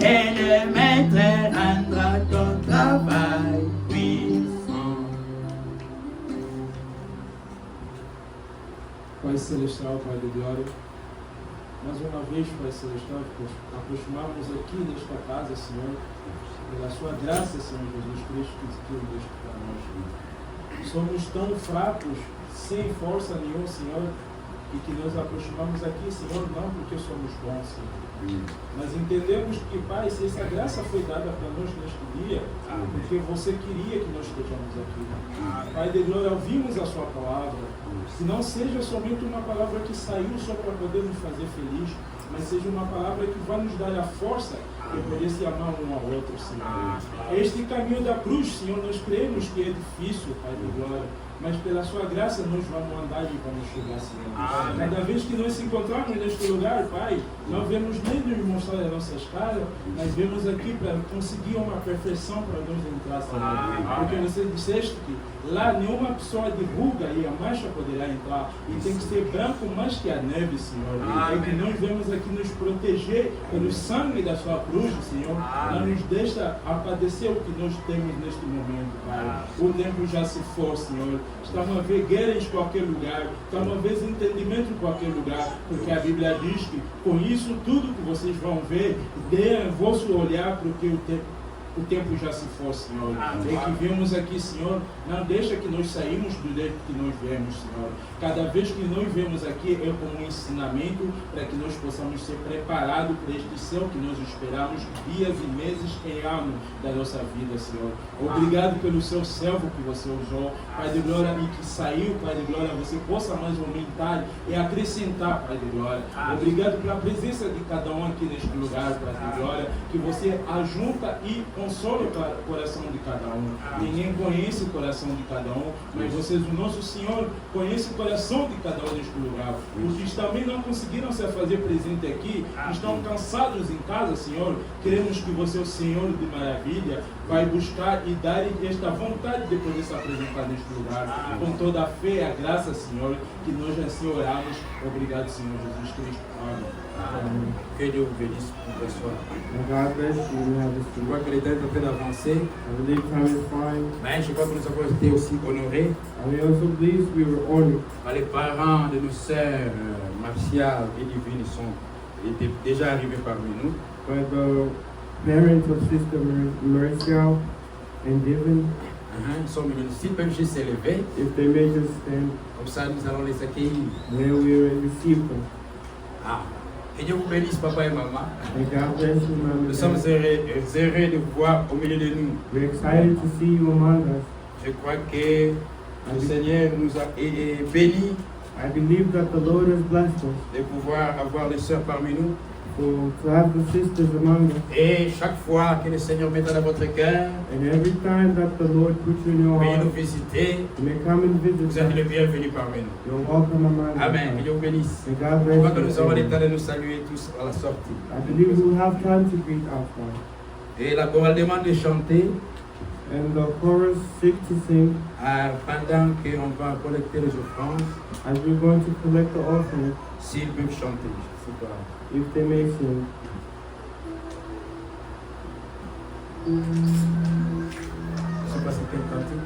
et le maître rendra ton travail puissant. Pai Celestial, Pai de Glória, mais uma vez, Pai Celestial, aproximarmos aqui nesta casa, Senhor, pela sua graça, Senhor Jesus Cristo, que tu deste para nós. Somos tão fracos, sem força nenhuma, Senhor, e que nos aproximamos aqui, Senhor, não porque somos bons, Senhor, mas entendemos que, Pai, se essa graça foi dada para nós neste dia, porque você queria que nós estejamos aqui. Pai de glória, ouvimos a sua palavra, que não seja somente uma palavra que saiu só para poder nos fazer feliz, mas seja uma palavra que vai nos dar a força de poder se amar um ao outro, Senhor. Este caminho da cruz, Senhor, nós cremos que é difícil, Pai de glória, mas pela sua graça nós vamos andar e vamos chegar, Senhor. Cada vez que nós se encontrarmos neste lugar, Pai, não vemos nem nos mostrar as nossas caras, mas vemos aqui para conseguir uma perfeição para nós entrar, Senhor. Porque você disseste que lá nenhuma pessoa de ruga e a mancha poderá entrar, e tem que ser branco mais que a neve, Senhor. É que nós vemos aqui nos proteger pelo sangue da sua cruz, Senhor. Não nos deixa a padecer o que nós temos neste momento, Pai. O tempo já se for, Senhor. Estamos a ver guerras em qualquer lugar, estamos a ver entendimento em qualquer lugar, porque a Bíblia diz que com isso tudo que vocês vão ver, dê vosso olhar para o que o tempo já se for, Senhor. É que vemos aqui, Senhor, não deixa que nós saímos do jeito que nós viemos, Senhor. Cada vez que nós vemos aqui é como um ensinamento para que nós possamos ser preparados para este céu que nós esperamos dias e meses e anos da nossa vida, Senhor. Obrigado pelo seu servo que você usou, Pai de glória, e que saiu, Pai de glória, você possa mais aumentar e acrescentar, Pai de glória. Obrigado pela presença de cada um aqui neste lugar, Pai de glória, que você ajunta e consola o coração de cada um. Ninguém conhece o coração de cada um, mas vocês, o nosso Senhor, conhece o coração de cada um neste lugar. Os que também não conseguiram se fazer presente aqui, estão cansados em casa, Senhor, queremos que você, o Senhor de maravilha, vai buscar e dar esta vontade de poder se apresentar neste lugar, com toda a fé e a graça, Senhor, que nós assim oramos. Obrigado, Senhor Jesus Cristo. Amém. Que Dieu vous bénisse pour ce soir. God bless you. We have this Je vois que les dates sont en train d'avancer, I believe time is fine. mais je crois que nous avons été aussi honorés And we also believe we were honored. par les parents de nos sœurs Marcia et Divine. Ils étaient déjà arrivés parmi nous. By the parents of Sister Marcia and Divin, Ils sont venus. S'ils peuvent juste s'élever, if they may just stand comme ça nous allons les accueillir. where we will receive them. Que Dieu vous bénisse, papa et maman. And God bless you, Mama. Nous sommes heureux de vous voir au milieu de nous. We're excited to see you among us. Je crois que Le Seigneur nous a bénis I believe that the Lord has blessed us de pouvoir avoir les sœurs parmi nous. to have the sisters among us. Et chaque fois que le Seigneur met dans votre cœur, And every time that the Lord puts you in your veuillez heart, nous visiter. you may come and visit Vous êtes us. les bienvenus parmi nous. You're welcome among Amen. Que us. Dieu vous bénisse. May God Je crois que bless nous aurons le you. temps de nous saluer tous à la sortie. I believe we'll have time to greet outside. Et la chorale demande de chanter And the chorus seek to sing pendant qu'on va collecter les offrandes. as we're going to collect the offering, S'ils peuvent chanter, je ne sais pas. if they may sing. Je ne sais pas c'est quel cantique.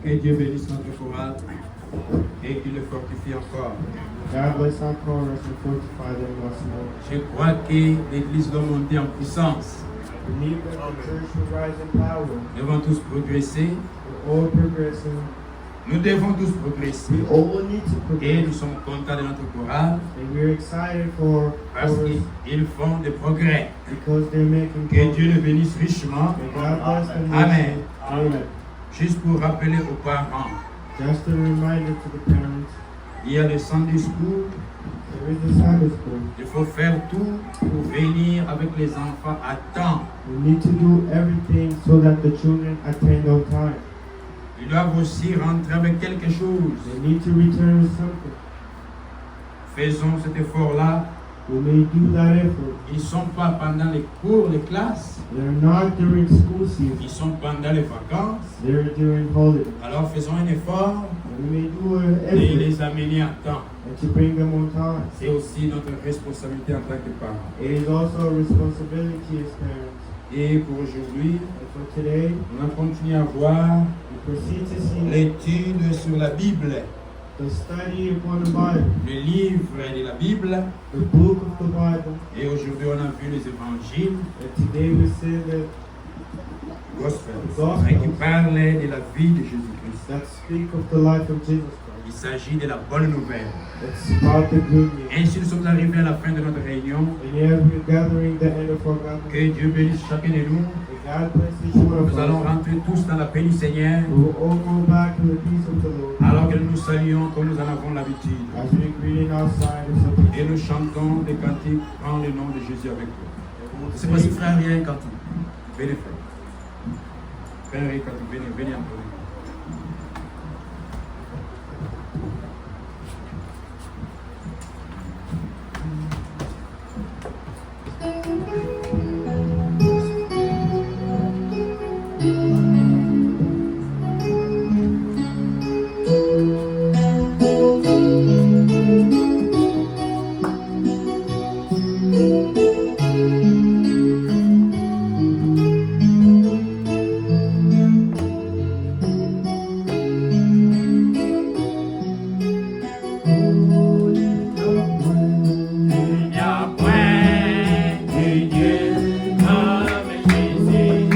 Que Dieu bénisse notre chorale et qu'il le fortifie encore. God bless our chorus and fortify them once more. Je crois que l'Église doit monter en puissance. We need that the church will rise in power. Nous devons tous progresser. We're all progressing. Nous devons tous progresser. We all need to Et nous progress. sommes contents de notre chorale And we're excited for parce chorus qu'ils font des progrès. because they're making Que progress. Dieu le bénisse richement. May God bless them. Amen. Amen. Juste pour rappeler aux parents, Just a reminder to the parents, il y a le Sunday School. there is the Sabbath school. Il faut faire tout pour venir avec les enfants à temps. We need to do everything so that the children attend on time. Ils doivent aussi rentrer avec quelque chose. They need to return with something. Faisons cet effort-là. We may do that effort. Ils ne sont pas pendant les cours, les classes. They're not during school season. Ils sont pendant les vacances. They're during holidays. Alors faisons un effort And we may do an de effort les amener à temps. and to bring them on time. C'est aussi notre responsabilité en tant que parents. It is also a responsibility as parents. Et pour aujourd'hui, And for today, on a continué à voir we proceed to see l'étude sur la Bible, the study upon the Bible, le livre de la Bible. the book of the Bible. Et aujourd'hui, on a vu les évangiles, And today we see the Gospels, qui parlent de la vie de Jésus-Christ. that speak of the life of Jesus Il Christ. s'agit de la bonne nouvelle. It's about the good news. Ainsi, nous sommes arrivés à la fin de notre réunion. And as we're gathering the end of our gathering, Que Dieu bénisse chacun de nous. may God bless each one of Nous allons us. rentrer tous dans la paix du Seigneur, We will all go back in the peace of the Lord alors que nous nous saluons comme nous en avons l'habitude. as we greet outside of the Et nous chantons des cantiques en le nom de Jésus avec toi. Je ne sais pas peace. si frère, il y a un cantique. Venez frère. Frère, il y a un cantique. Venez en premier. Il n'y a point de Dieu comme Jésus.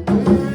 Amen.